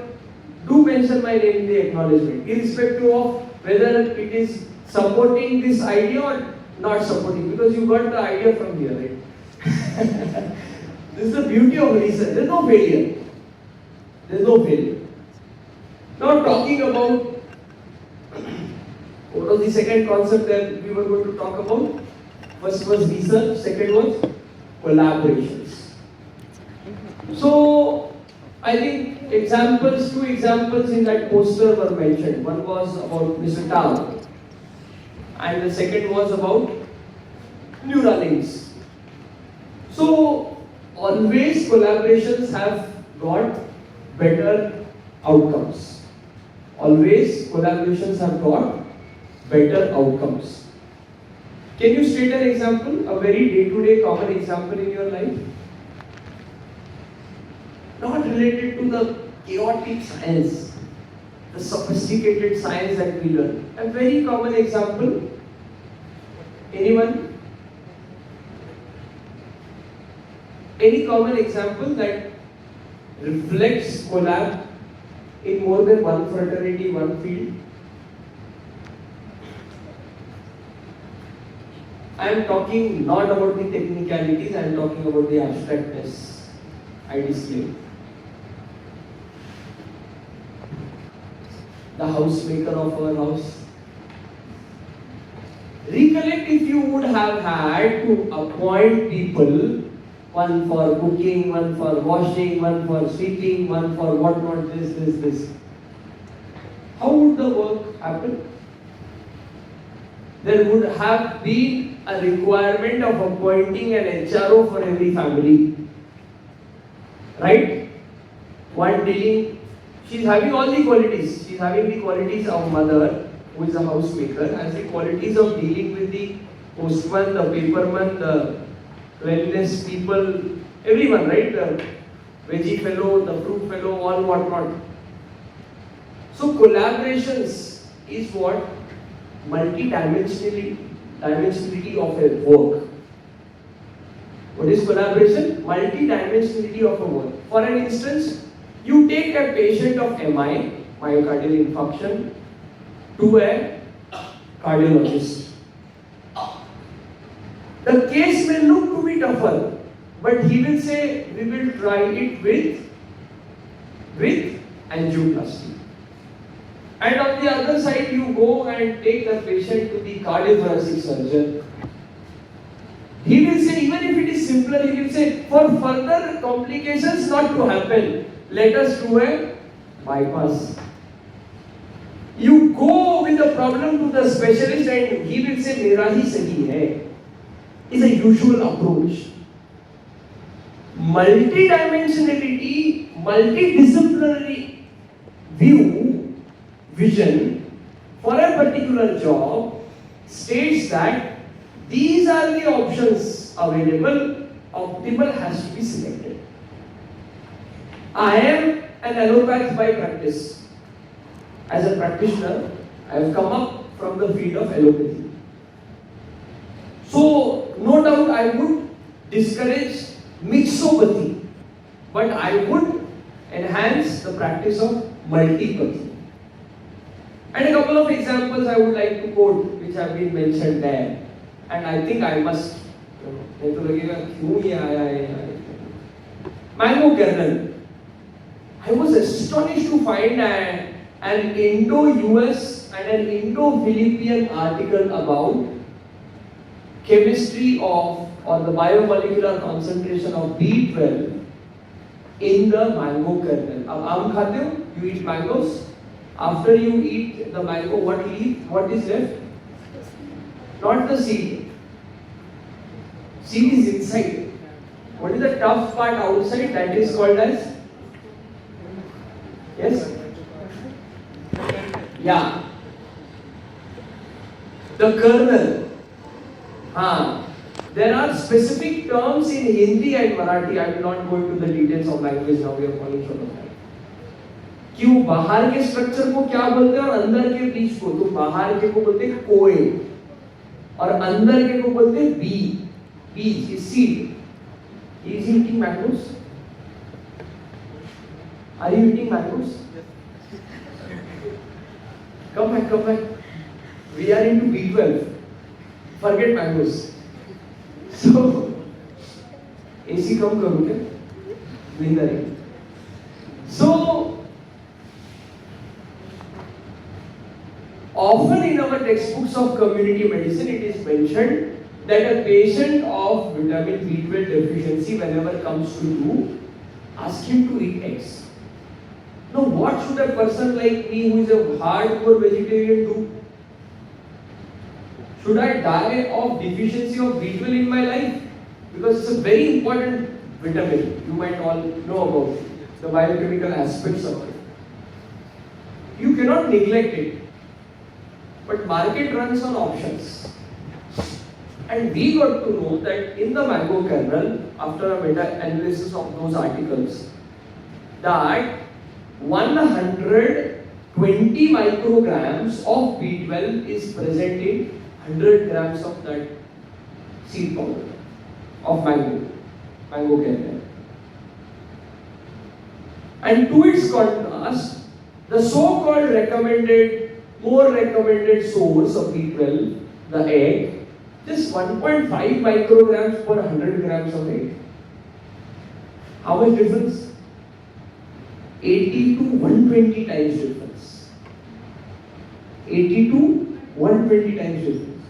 Speaker 2: Do mention my name in the acknowledgement, irrespective of whether it is supporting this idea or not supporting, because you got the idea from here, right? This is the beauty of research. There is no failure. There is no failure. Now talking about what was the second concept that we were going to talk about? First was research, second was collaborations. So I think two examples in that poster were mentioned. One was about Mr. Tao and the second was about Neuralinks. So always collaborations have got better outcomes. Always collaborations have got better outcomes. Can you state an example, a very day-to-day common example in your life? Not related to the chaotic science, the sophisticated science that we learn. A very common example. Anyone? Any common example that reflects collab in more than one fraternity, one field? I am talking not about the technicalities, I am talking about the abstractness. I disclaim. The housemaker of our house. Recollect if you would have had to appoint people, one for cooking, one for washing, one for sweeping, one for whatnot, this. How would the work happen? There would have been a requirement of appointing an HRO for every family. Right? One dealing, she's having all the qualities. She's having the qualities of mother, who is a housemaker, has the qualities of dealing with the postman, the paperman, the wellness people, everyone, right? The veggie fellow, the fruit fellow, all whatnot. So collaborations is what? Dimensionality of a work. What is collaboration? Multi-dimensionality of a work. For an instance, you take a patient of MI, myocardial infarction, to a cardiologist. The case may look to be tougher, but he will say, we will try it with angioplasty. And on the other side, you go and take the patient to the cardiothoracic surgeon. He will say, even if it is simpler, he will say, for further complications not to happen, let us do a bypass. You go with the problem to the specialist and he will say, Mera hi sahi hai. Is a usual approach. Multidimensionality, multidisciplinary vision for a particular job states that these are the options available, optimal has to be selected. I am an allopath by practice. As a practitioner, I have come up from the field of allopathy. So, no doubt I would discourage mixopathy, but I would enhance the practice of multipathy. And a couple of examples I would like to quote which have been mentioned there, and I think I must, नहीं तो लगेगा क्यों ये आया है. Mango kernel. I was astonished to find an Indo-US and an Indo-Philippine article about chemistry of or the biomolecular concentration of B12 in the mango kernel. अब आम खाते हो? You eat mangoes. After you eat the mango, what is left? Not the seed. Seed is inside. What is the tough part outside? That is called as? Yes? Yeah. The kernel. There are specific terms in Hindi and Marathi. I will not go into the details of language now. We are falling short of time. कि वो बाहर के structure को क्या बोलते हैं और अंदर के बीज को, तो बाहर के को बोलते हैं कोए और अंदर के को बोलते हैं बीज is seed. Is he eating mangoes? Are you eating mangoes? Come back. We are into B12. Forget mangoes. So, AC कम करो क्या? नींद आ रही. So, often in our textbooks of community medicine, it is mentioned that a patient of vitamin B12 deficiency, whenever comes to you, ask him to eat eggs. Now, what should a person like me, who is a hardcore vegetarian, do? Should I die of deficiency of B12 in my life? Because it's a very important vitamin. You might all know about the biochemical aspects of it. You cannot neglect it. But market runs on options. And we got to know that in the mango kernel, after a meta-analysis of those articles, that 120 micrograms of B12 is present in 100 grams of that seed powder of mango kernel. And to its contrast, the so-called more recommended source of B12, the egg, just 1.5 micrograms per 100 grams of egg. How much difference? 80 to 120 times difference. 80 to 120 times difference.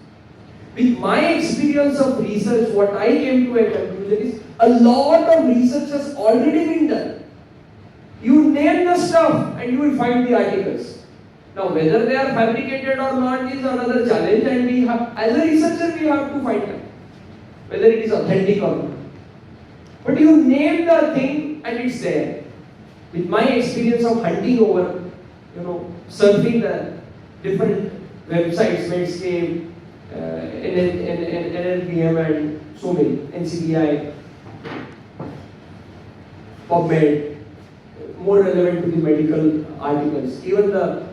Speaker 2: With my experience of research, what I came to a conclusion is a lot of research has already been done. You name the stuff and you will find the articles. Now, whether they are fabricated or not is another challenge, and we have, as a researcher, we have to find out whether it is authentic or not. But you name the thing and it's there. With my experience of hunting over, surfing the different websites, Medscape, NLPM and so many, NCBI, PubMed, more relevant to the medical articles, even the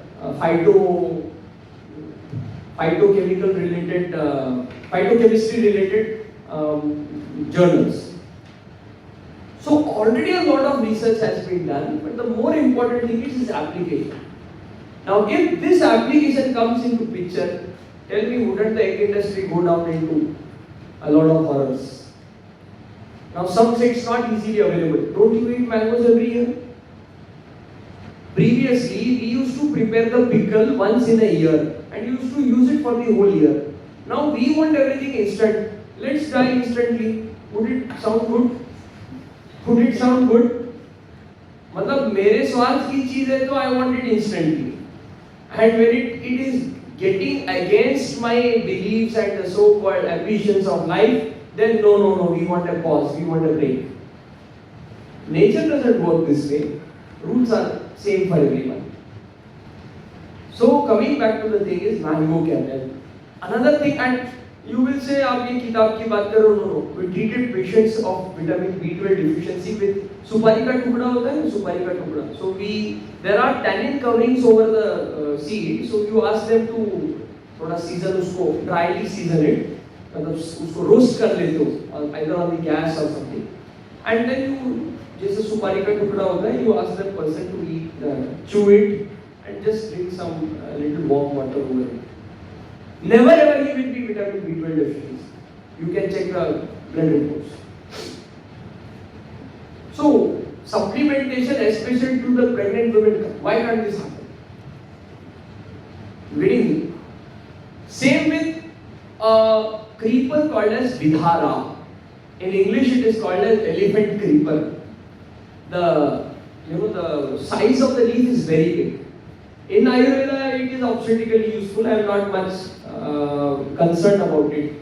Speaker 2: phytochemical related, phytochemistry related journals. So already a lot of research has been done, but the more important thing is application. Now, if this application comes into picture, tell me, wouldn't the egg industry go down into a lot of horrors? Now, some say it's not easily available. Don't you eat mangoes every year? Previously, we used to prepare the pickle once in a year and used to use it for the whole year. Now, we want everything instant. Let's die instantly. Would it sound good? Would it sound good? मतलब मेरे स्वार्थ की चीज है तो I want it instantly. And when it is getting against my beliefs and the so-called ambitions of life, then no, we want a pause, we want a break. Nature doesn't work this way. Rules are same for everyone. So coming back to the thing is mango kernel. Another thing, and you will say, आप ये किताब की बात करो, no. We treated patients of vitamin B12 deficiency with सुपारी का टुकड़ा होता है ना, सुपारी का टुकड़ा. So there are tannin coverings over the seed. So you ask them to थोड़ा सीजन उसको ड्राइली सीजन इट, मतलब उसको रोस्ट कर लेते हो either on the gas or something, and then you, जैसे सुपारी का टुकड़ा होता है, you ask that person to eat, chew it and just drink some little warm water over it. Never ever he will be vitamin B12 deficiency. You can check the blood reports. So supplementation, especially to the pregnant women, why can't this happen? Getting me? Same with a creeper called as vidhara. In English it is called as elephant creeper. The size of the leaf is very big. In Ayurveda it is obstetrically useful. I am not much concerned about it.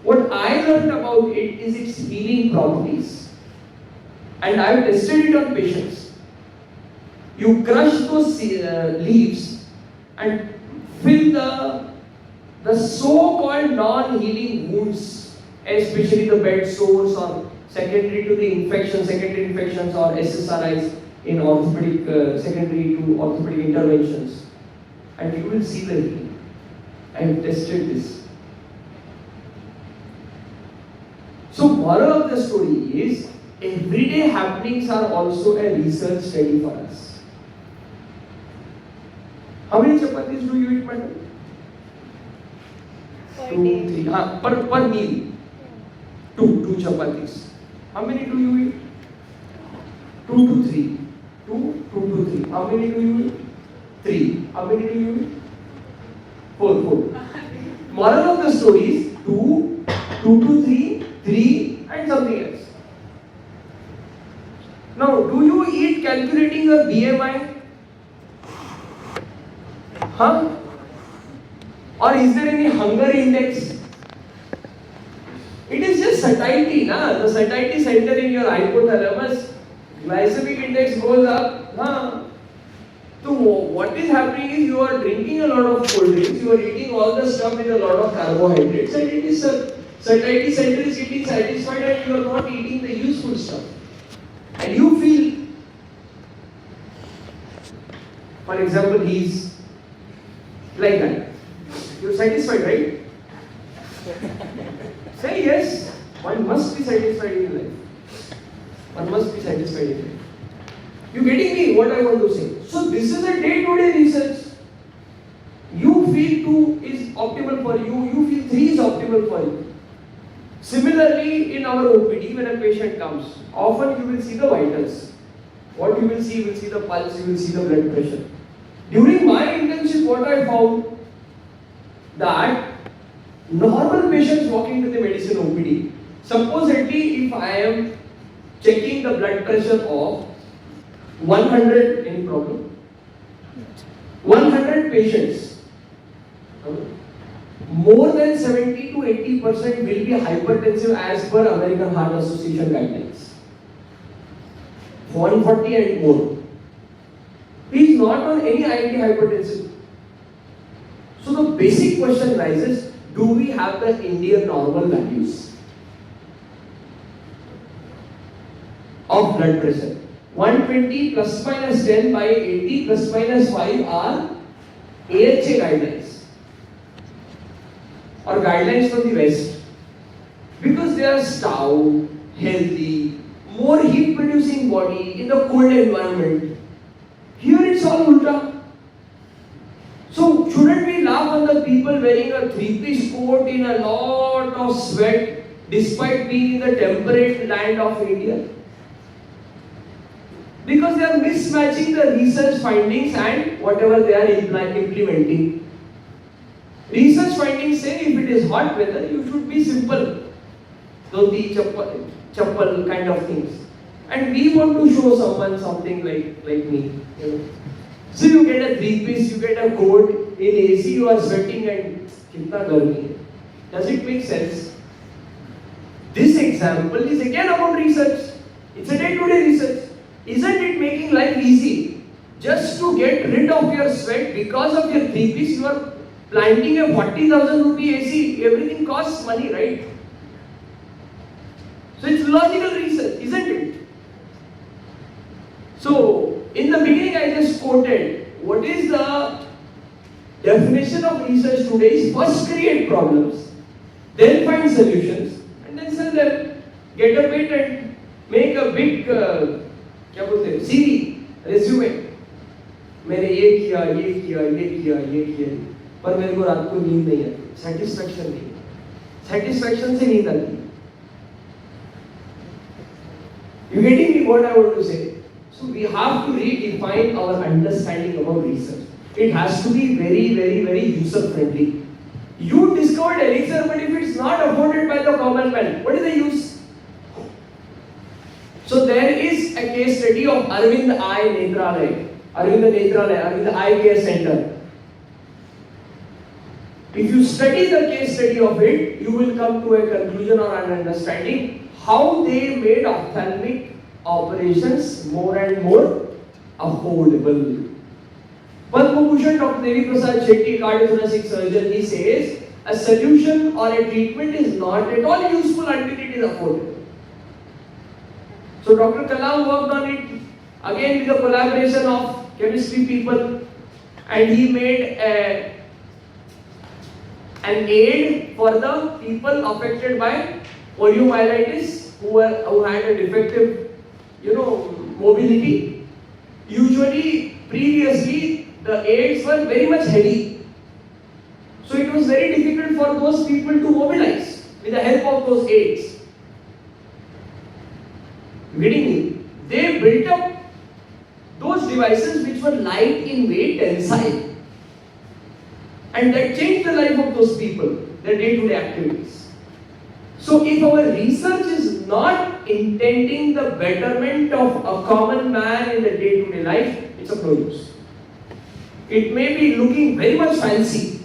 Speaker 2: What I learned about it is its healing properties, and I have tested it on patients. You crush those leaves and fill the so-called non-healing wounds, especially the bed sores or secondary infections or SSRIs in orthopedic, secondary to orthopedic interventions, and you will see the healing. I have tested this. So moral of the story is, everyday happenings are also a research study for us. How many chapatis do you eat, madam?
Speaker 7: Per
Speaker 2: 2,
Speaker 7: day.
Speaker 2: 3. Per meal. Two chapatis. How many do you eat? 2 to 3. 2 to 3. How many do you eat? 3. How many do you eat? 4. Moral of the story is 2 to 3, and something else. Now, do you eat calculating your BMI? Huh? Or is there any hunger index? It is just satiety, na? The satiety center in your hypothalamus, glycemic index goes up. Huh? So what is happening is, you are drinking a lot of cold drinks, you are eating all the stuff with a lot of carbohydrates, and it is satiety center is getting satisfied, and you are not eating the useful stuff. And you feel, for example, he's like that. You're satisfied, right? Say yes. One must be satisfied in life. One must be satisfied in life. You getting me what I want to say? So this is a day-to-day research. You feel 2 is optimal for you. You feel 3 is optimal for you. Similarly, in our OPD, when a patient comes, often you will see the vitals. What you will see the pulse, you will see the blood pressure. During my internship, what I found, that normal patients walking to the medicine OPD, supposedly if I am checking the blood pressure of 100, any problem? 100 patients, more than 70 to 80% will be hypertensive as per American Heart Association guidelines. 140 and more. He is not on any antihypertensive. So the basic question rises, do we have the Indian normal values of blood pressure? 120 plus minus 10 by 80 plus minus 5 are AHA guidelines or guidelines from the West, because they are stout, healthy, more heat producing body in the cold environment. Here it's all ulta. So shouldn't we laugh on the people wearing a 3-piece coat in a lot of sweat despite being in the temperate land of India? Because they are mismatching the research findings and whatever they are implementing. Research findings say if it is hot weather, you should be simple, dhoti, chappal kind of things. And we want to show someone something like me. So you get a 3-piece, you get a coat, in AC you are sweating and kitna garmi. Does it make sense? This example is again about research. It's a day-to-day research. Isn't it making life easy? Just to get rid of your sweat because of your 3-piece, you are planting a 40,000 rupee AC. Everything costs money, right? So it's logical research, isn't it? So in the beginning I just quoted what is the Definition of research today is first create problems, then find solutions, and then sell them. Get a patent, make a big क्या बोलते हैं CV, resume. मैंने ये किया, ये किया, ये किया, ये किया, पर मेरे को रात को नींद नहीं आती, satisfaction नहीं, satisfaction से नींद आती. You getting me what I want to say? So we have to redefine our understanding about research. It has to be very, very, very user friendly. You discovered elixir, but if it's not afforded by the common man, what is the use? So there is a case study of Arvind Eye Care Center. If you study the case study of it, you will come to a conclusion or an understanding how they made ophthalmic operations more and more affordable. Padma Bhushan Dr. Devi Prasad Shetty, cardiothoracic surgeon, he says a solution or a treatment is not at all useful until it is affordable. So Dr. Kalam worked on it again with the collaboration of chemistry people, and he made an aid for the people affected by poliomyelitis who had a defective, mobility. Usually, previously, the aids were very much heavy. So it was very difficult for those people to mobilize with the help of those aids. You getting me? They built up those devices which were light in weight, tensile, and that changed the life of those people, their day-to-day activities. So if our research is not intending the betterment of a common man in the day-to-day life, it's of no use. It may be looking very much fancy.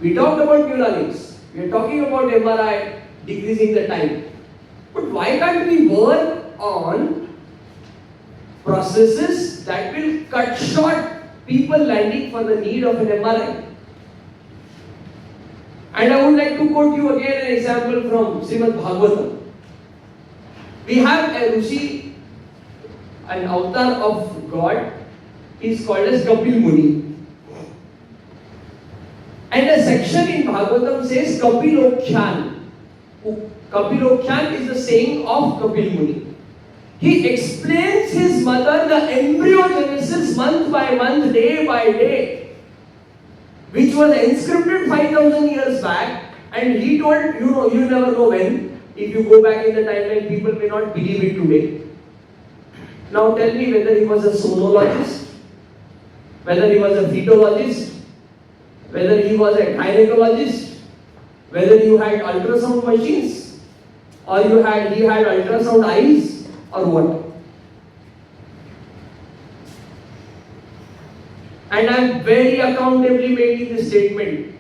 Speaker 2: We talked about Neuralink. We are talking about MRI decreasing the time. But why can't we work on processes that will cut short people landing for the need of an MRI? And I would like to quote you again an example from Srimad Bhagavatam. We have a Rishi, an avatar of God. He is called as Kapil Muni. And a section in Bhagavatam says Kapilokyan. Kapilokyan is the saying of Kapil Muni. He explains his mother the embryogenesis month by month, day by day, which was inscripted 5,000 years back, and he told, you never know when. If you go back in the timeline, people may not believe it today. Now tell me whether he was a sonologist, whether he was a fetologist, whether he was a gynecologist, whether you had ultrasound machines, or he had ultrasound eyes, or what. And I am very accountably making this statement.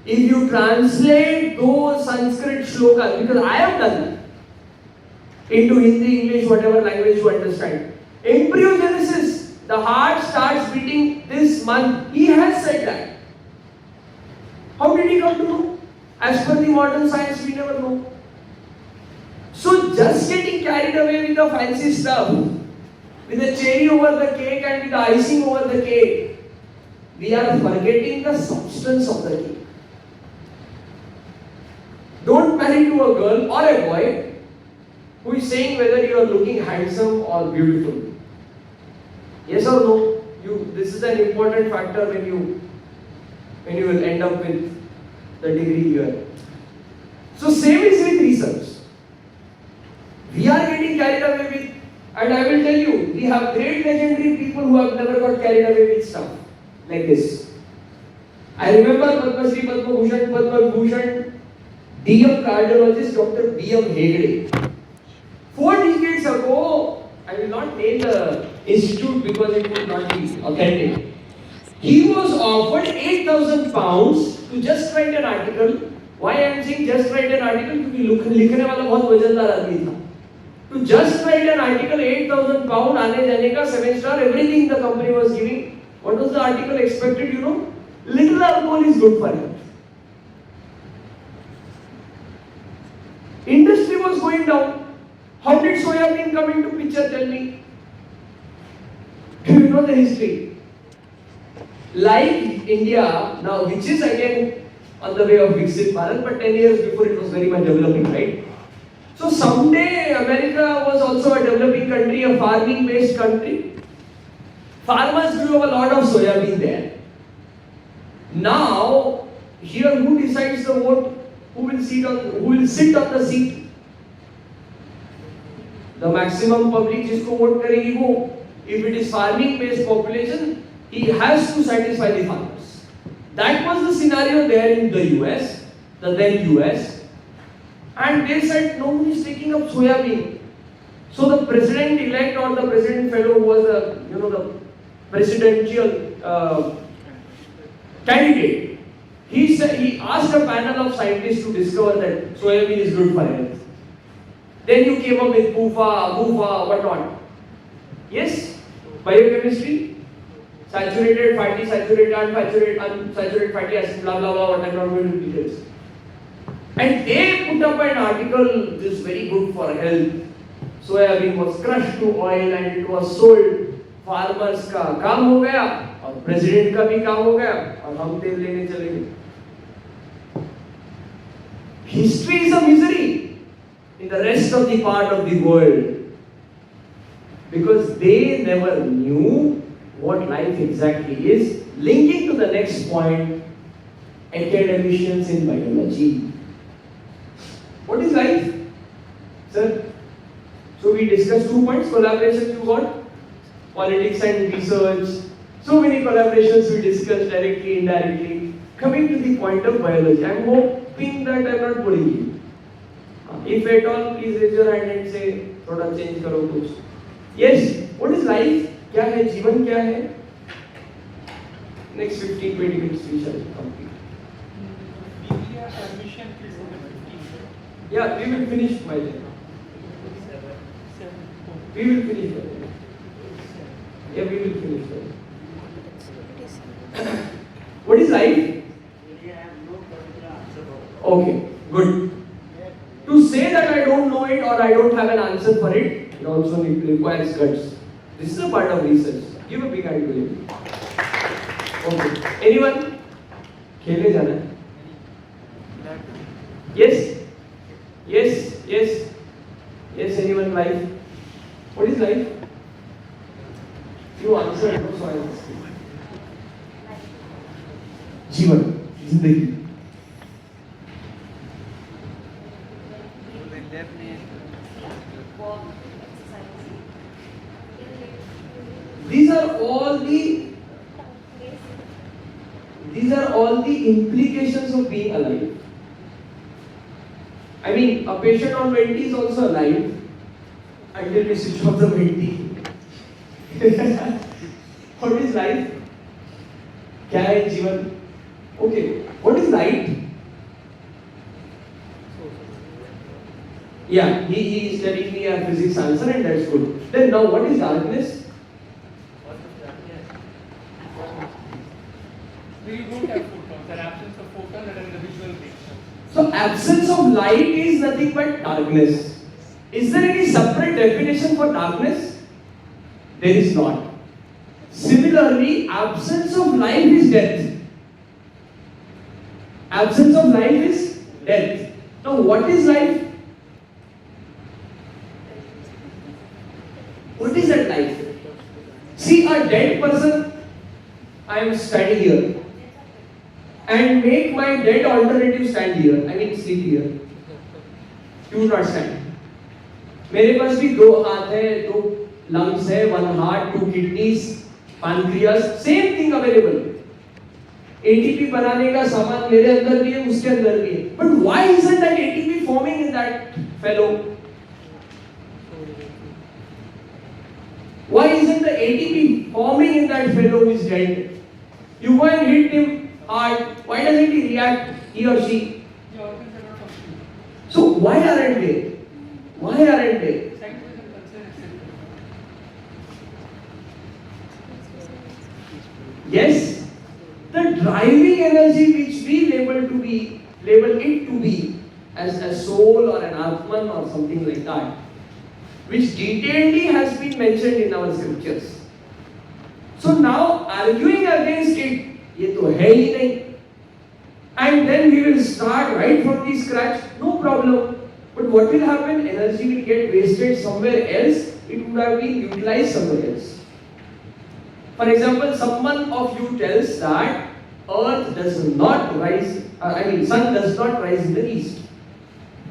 Speaker 2: If you translate those Sanskrit shlokas, because I have done that, into Hindi, English, whatever language you understand. Embryogenesis, the heart starts beating this month. He has said that. How did he come to know? As per the modern science, we never know. So just getting carried away with the fancy stuff, with the cherry over the cake and with the icing over the cake, we are forgetting the substance of the cake. Don't marry to a girl or a boy who is saying whether you are looking handsome or beautiful. Yes or no? This is an important factor when you will end up with the degree here. So same is with research. We are getting carried away with, and I will tell you, we have great legendary people who have never got carried away with stuff like this. I remember Padma Shri, Padma Bhushan, DM cardiologist Dr. B.M. Hegde. 4 decades ago, I will not name the institute because it would not be authentic. He was offered 8,000 pounds to just write an article. Why I am saying just write an article? Because लिखने वाला बहुत वजनदार आदमी था. To just write an article, 8,000 pounds, आने जाने का 7-star, everything the company was giving. What was the article expected? Little alcohol is good for you. Industry was going down. How did soya bean come into picture? Tell me. Do you know the history? like India now, which is again on the way of Viksit Bharat, but 10 years before it was very much developing, right? So someday America was also a developing country, a farming-based country. Farmers grew up a lot of soya bean there. Now, here who decides the vote? Who will sit on the seat? The maximum public जिसको vote करेगी वो. If it is farming-based population, he has to satisfy the farmers. That was the scenario there in the US, the then US, and they said no one is taking up soya bean. So the president-elect or the president fellow who was the presidential candidate, he asked a panel of scientists to discover that soya bean is good for health. Then you came up with PUFA, what not? Yes, biochemistry, saturated fatty, saturated, unsaturated fatty acid, blah blah blah, what I'm not going to details. And they put up an article, this is very good for health. Soya bean was crushed to oil and it was sold. Farmers का काम हो गया और president का भी काम हो गया और हम तेल लेने चले गए. History is a misery in the rest of the part of the world because they never knew what life exactly is. Linking to the next point, academicians in biology. What is life, sir? So we discussed 2 points. Collaboration you got, politics and research. So many collaborations we discussed directly, indirectly. Coming to the point of biology, I am hoping that I am not boring you. If at all, please raise your hand and say, थोड़ा change करो कुछ. Yes, what is life? क्या है जीवन क्या है? Next 15-20 minutes we shall complete. Yeah, we will finish by then. We will finish by then. Yeah, we will finish by then. What is life? Okay, good. To say that I don't know it or I don't have an answer for it, it also requires guts. This is a part of research. Give a big hand to him. Okay. Anyone? खेलने जाना है? Yes? Yes? Yes? Yes, anyone? Life? What is life? You answered, no, so I will say. जीवन, जिंदगी. These are all the implications of being alive. I mean, a patient on venti is also alive until we switch off the venti. What is life? क्या है जीवन? Okay, what is light? Yeah, he is telling me a physics answer and that's good. Then now what is darkness?
Speaker 3: We don't have photons, the absence of photons that are in the visual picture.
Speaker 2: So absence of light is nothing but darkness. Is there any separate definition for darkness? There is not. Similarly, absence of life is death. Absence of life is death. Now what is life? What is that life? See a dead person, I am standing here. And make my dead alternative stand here. I mean sit here. You will not stand. मेरे पास भी 2 हाथ है, 2 lungs है, 1 heart, 2 kidneys, pancreas, same thing available. ATP बनाने का सामान मेरे अंदर भी है, उसके अंदर भी है. But why isn't that ATP forming in that fellow? Why isn't the ATP forming in that fellow who is dead? You go and hit him hard. Why doesn't he react, he or she? So why aren't they? Why aren't they? Yes, the driving energy which we label it to be as a soul or an Atman or something like that, which detailedly has been mentioned in our scriptures. So now arguing against it, ये तो है ही नहीं. And then we will start right from the scratch, no problem. But what will happen? Energy will get wasted somewhere else. It would have been utilized somewhere else. For example, someone of you tells that Earth does not rise, sun does not rise in the east.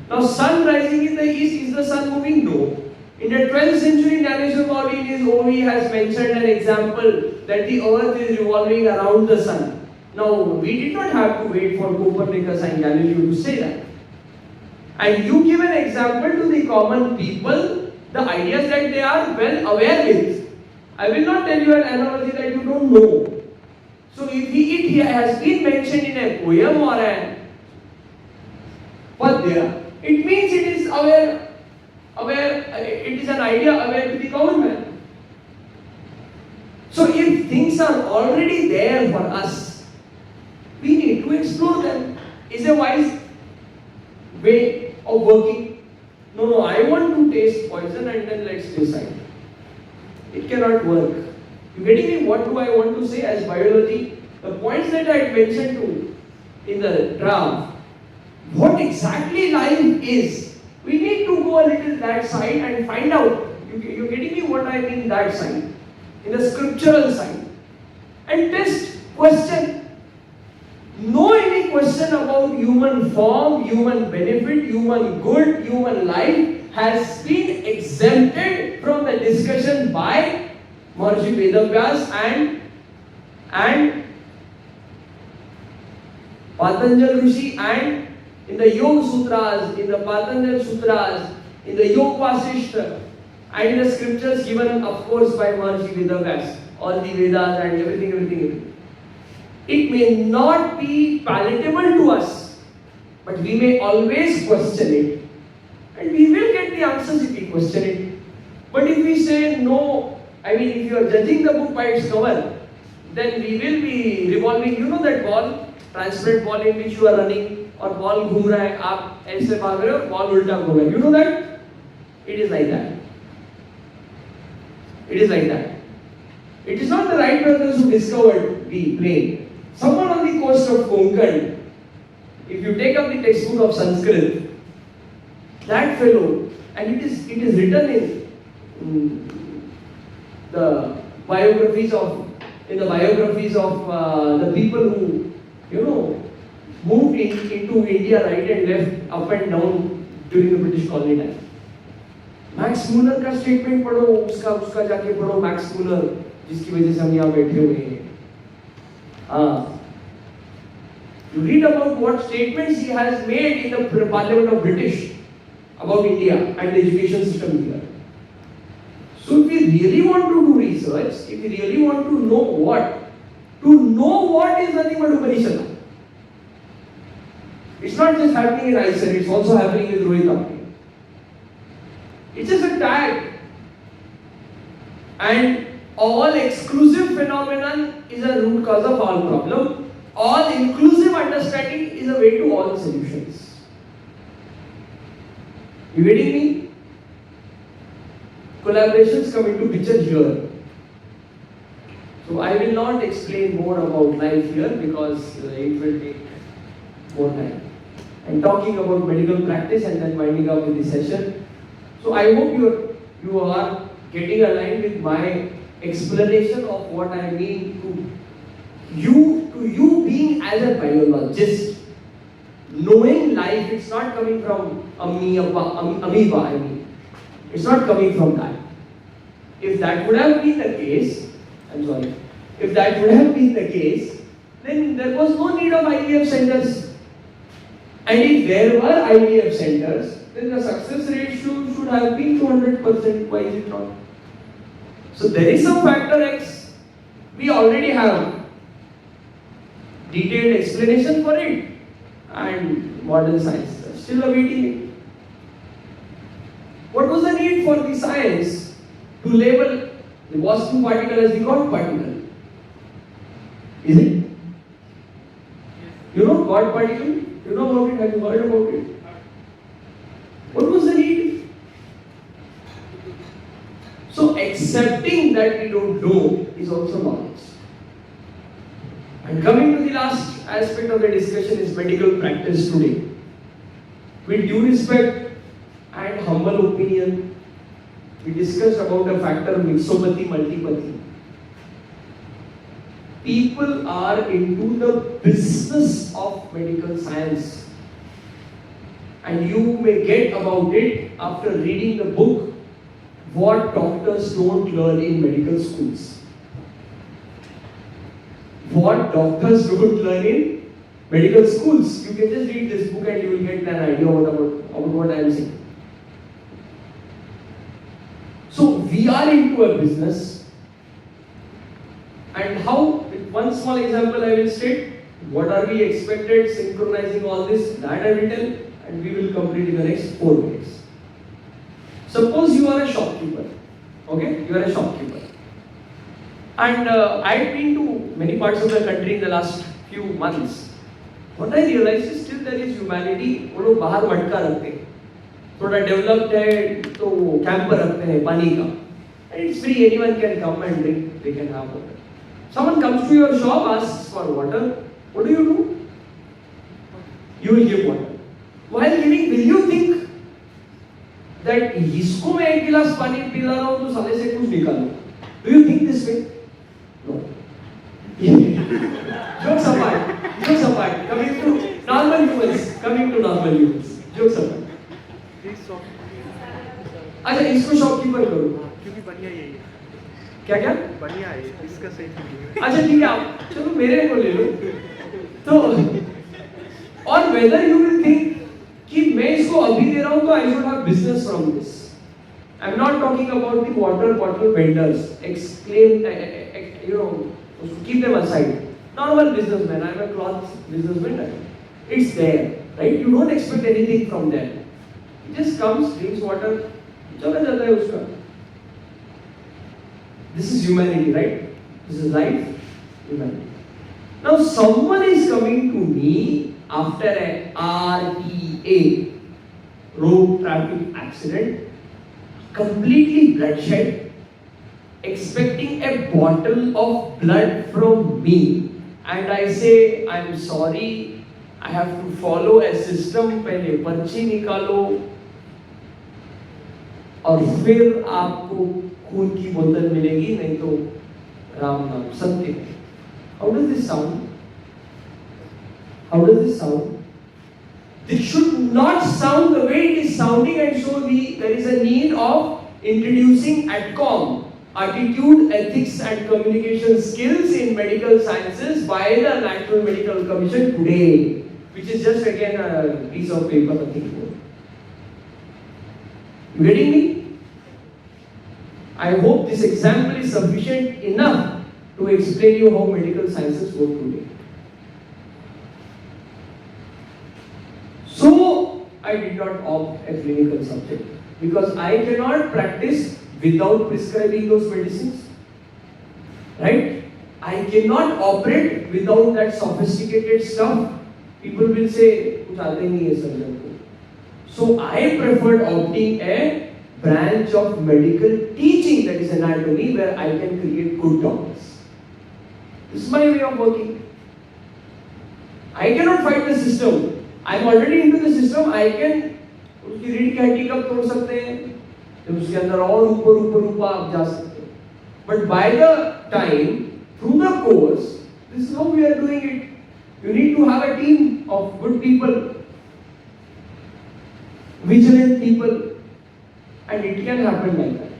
Speaker 2: Now, sun rising in the east, is the sun moving? No. In the 12th century, Gnaneshwar Mauli in his OV has mentioned an example that the Earth is revolving around the sun. Now, we did not have to wait for Copernicus and Galileo to say that. And you give an example to the common people, the ideas that they are well aware with. I will not tell you an analogy that you don't know. So if it has been mentioned in a poem or an padya, it means it is aware, it is an idea aware to the common man. So if things are already there for us, we need to explore them. Is a wise way of working. No, I want to taste poison and then let's decide. It cannot work. You getting me? What do I want to say as biology? The points that I mentioned to in the draft, what exactly life is, we need to go a little that side and find out. You're getting me what I mean that side? In the scriptural side. And test, question. No any question about human form, human benefit, human good, human life has been exempted from the discussion by Maharishi Vedavyas and Patanjali Rishi, and in the Yoga Sutras, in the Patanjali Sutras, in the Yoga Vasishta, and in the scriptures given of course by Maharishi Vedavyas, all the Vedas and everything. It may not be palatable to us, but we may always question it. And we will get the answers if we question it. But if we say no, if you are judging the book by its cover, then we will be revolving. You know that ball, transparent ball in which you are running, or ball घूम रहा है, आप ऐसे भाग रहे हो, ball उल्टा घूम रहा है. You know that? It is like that. It is like that. It is not the Wright brothers who discovered the plane. Someone on the coast of Konkan, if you take up the textbook of Sanskrit, that fellow, and it is written in the biographies of the people who moved into India right and left, up and down during the British colony time. Max Muller का statement पढ़ो, उसका जाके पढ़ो, Max Muller जिसकी वजह से हम यहाँ बैठे हुए हैं. You read about what statements he has made in the Parliament of British about India and the education system here. So if we really want to do research, if we really want to know what is nothing but Upanishad. It's not just happening in ICER, it's also happening with Rohit Tirupati. It's just a tag. And all exclusive phenomenon is a root cause of all problem. All inclusive understanding is a way to all solutions. You getting me? Collaborations come into picture here. So I will not explain more about life here because it will take more time. I'm talking about medical practice and then winding up with the session. So I hope you are getting aligned with my explanation of what I mean to you being as a biologist, knowing life. It's not coming from amoeba. It's not coming from that. If that would have been the case, if that would have been the case, then there was no need of IVF centers. And if there were IVF centers, then the success rate should have been 200%. Why is it not? So there is some factor X. We already have detailed explanation for it, and modern science is still awaiting it. What was the need for the science to label the Vastu particle as the God particle? Is it? You know God particle? You know about it? Have you heard about it? What was the need? So accepting that we don't know is also knowledge. And coming to the last aspect of the discussion is medical practice today. With due respect and humble opinion, we discussed about the factor mixopathy, multipathy. People are into the business of medical science, and you may get about it after reading the book What Doctors Don't Learn in Medical Schools. What doctors don't learn in medical schools. You can just read this book and you will get an idea about what I am saying. So we are into a business, and how, with one small example I will state, what are we expected synchronizing all this, that I will tell, and we will complete in the next 4 minutes. Suppose you are a shopkeeper, okay, you are a shopkeeper. And I've been to many parts of the country in the last few months. What I realized is still there is humanity, वो लोग बाहर मटका रखते हैं, थोड़ा developed है तो camper रखते हैं पानी का, and it's free, anyone can come and drink, they can have water. Someone comes to your shop, asks for water, what do? You will give water. While giving, will you think that इसको मैं एक गिलास पानी पिला रहा हूँ तो साले से कुछ निकालूं? Do you think this way? No. Jokes apart, coming to normal humans, jokes apart. अच्छा, इसको शॉपकीपर करो
Speaker 3: क्योंकि बढ़िया यही है,
Speaker 2: क्या
Speaker 3: बढ़िया है इसका सही है।
Speaker 2: अच्छा ठीक है, आप चलो मेरे को ले लो तो, और whether you will think कि मैं इसको अभी दे रहा हूँ तो I should have business from this. I am not talking about the water bottle vendors, keep them aside. Normal businessman, I am a cloth businessman. It's there, right? You don't expect anything from them. He just comes, drinks water, चला जाता है उसका. This is humanity, right? This is life, humanity. Now someone is coming to me after a RTA, road traffic accident, completely bloodshed, expecting a bottle of blood from me, and I say, I'm sorry, I have to follow a system, पहले पर्ची निकालो और फिर आपको खून की बोतल मिलेगी, नहीं तो राम नाम सत्य. How does this sound? How does this sound? This should not sound the way it is sounding, and so there is a need of introducing ATCOM, Attitude, Ethics and Communication Skills in Medical Sciences by the National Medical Commission today, which is just again a piece of paper, nothing more. You getting me? I hope this example is sufficient enough to explain you how medical sciences work today. So, I did not opt a clinical subject because I cannot practice without prescribing those medicines, right? I cannot operate without that sophisticated stuff. People will say, कुछ आता ही नहीं है surgeon को. So, I preferred opting a branch of medical teaching, that is anatomy, where I can create good doctors. This is my way of working. I cannot fight the system. I am already into the system. I can उसकी रीढ़ की हड्डी कब तोड़ सकते हैं, जब उसके अंदर और ऊपर आप जा सकते हैं. But by the time, through the course, this is how we are doing it. You need to have a team of good people, vigilant people, and it can happen like that.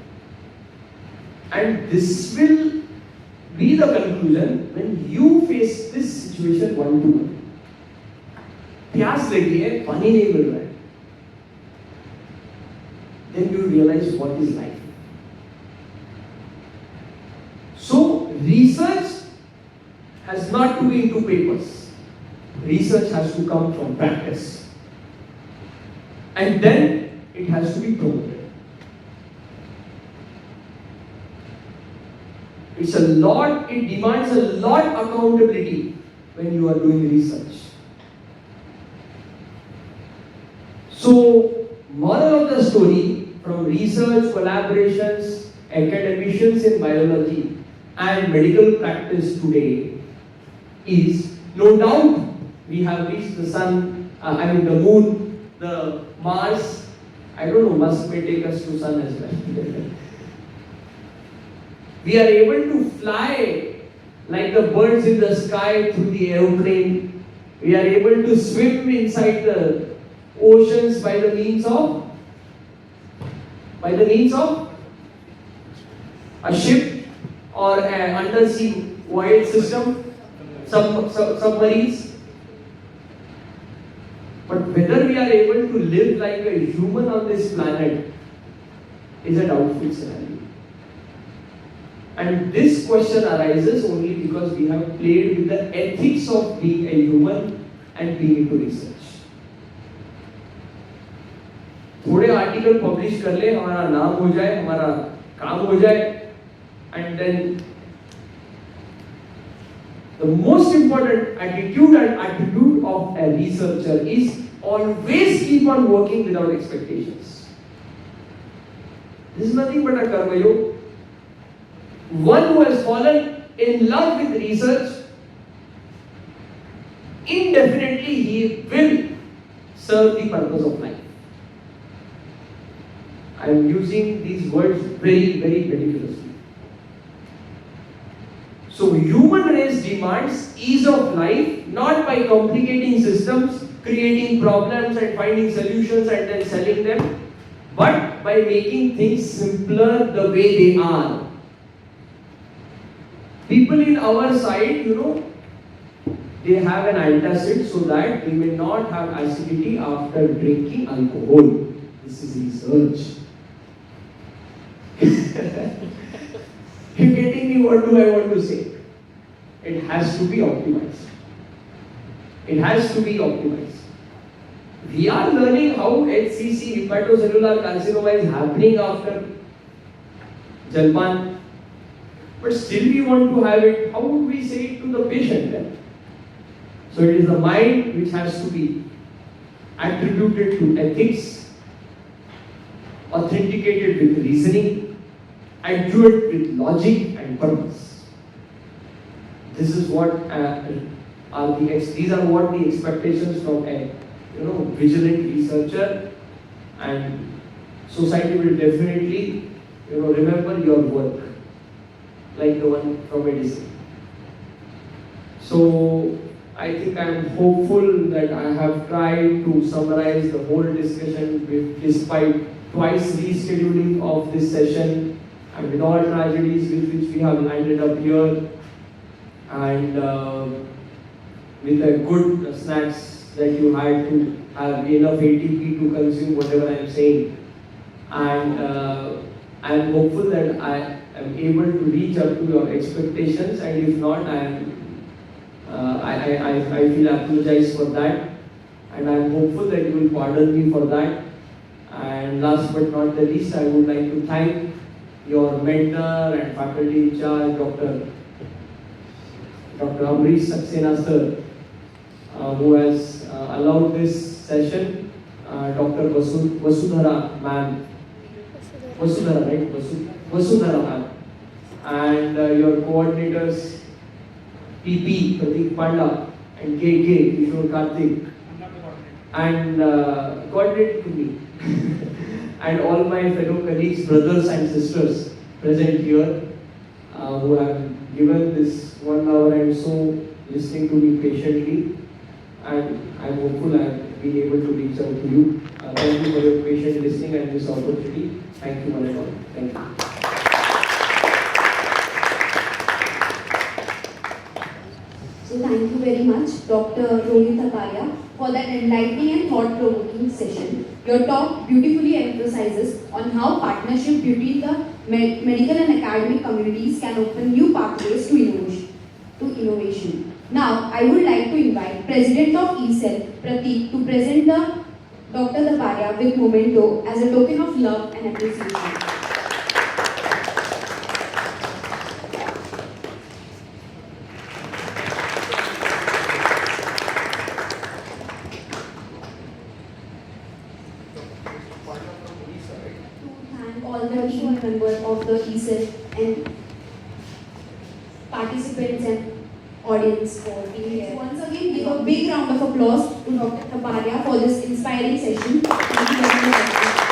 Speaker 2: And this will be the conclusion when you face this situation one-to-one. प्यास लगी है, पानी नहीं मिल रहा है, then you realize what is life. So research has not to be into papers. Research has to come from practice, and then it has to be promoted. It demands a lot accountability when you are doing research. So, moral of the story, from research, collaborations, academicians in biology and medical practice today is, no doubt, we have reached the sun, the moon, the Mars. I don't know, Mars may take us to sun as well. We are able to fly like the birds in the sky through the aeroplane. We are able to swim inside the oceans by the means of a ship or an undersea voyage system, submarines. But whether we are able to live like a human on this planet is a doubtful scenario. And this question arises only because we have played with the ethics of being a human and being into research. थोड़े article publish कर ले, हमारा नाम हो जाए, हमारा काम हो जाए, and then the most important attitude of a researcher is always keep on working without expectations. This is nothing but a karma yoga. One who has fallen in love with research, indefinitely he will serve the purpose of life. I am using these words very, very meticulously. So human race demands ease of life, not by complicating systems, creating problems and finding solutions and then selling them, but by making things simpler the way they are. People in our side, they have an antacid so that they may not have acidity after drinking alcohol. This is research. You getting me? What do I want to say? It has to be optimized. It has to be optimized. We are learning how HCC, hepatocellular carcinoma, is happening after Jalpan. But still we want to have it. How would we say it to the patient then? So it is the mind which has to be attributed to ethics, authenticated with reasoning, adjured with logic and purpose. This is what these are what the expectations from a vigilant researcher, and society will definitely remember your work like the one from medicine. So I think I am hopeful that I have tried to summarize the whole discussion despite twice rescheduling of this session and with all tragedies with which we have landed up here, and with a good snacks that you had to have enough ATP to consume whatever I am saying. And I am hopeful that I am able to reach up to your expectations, and if not, I feel apologize for that, and I am hopeful that you will pardon me for that. And last but not the least, I would like to thank your mentor and faculty in charge, Dr. Amrish Saxena sir, who has allowed this session, Dr. Vasudhara ma'am, Vasudhara, right? Vasudhara ma'am, and your coordinators, PP Pratik Panda and KK Kishore Karthik, and coordinate to me, and all my fellow colleagues, brothers and sisters present here, who have given this 1 hour and so listening to me patiently, and I am hopeful I have been able to reach out to you. Thank you for your patient listening and this opportunity. Thank you, one and all. Thank you.
Speaker 1: So thank you very much, Dr. Rohit Tirupati, for that enlightening and thought-provoking session. Your talk beautifully emphasizes on how partnership between the medical and academic communities can open new pathways to innovation. Now, I would like to invite President of ECEL, Pratik, to present Dr. Tirupati with memento as a token of love and appreciation. All the team members of the thesis and participants and audience for being here. Once again, give a big round of applause to Dr. Taparia for this inspiring session. Thank you very much.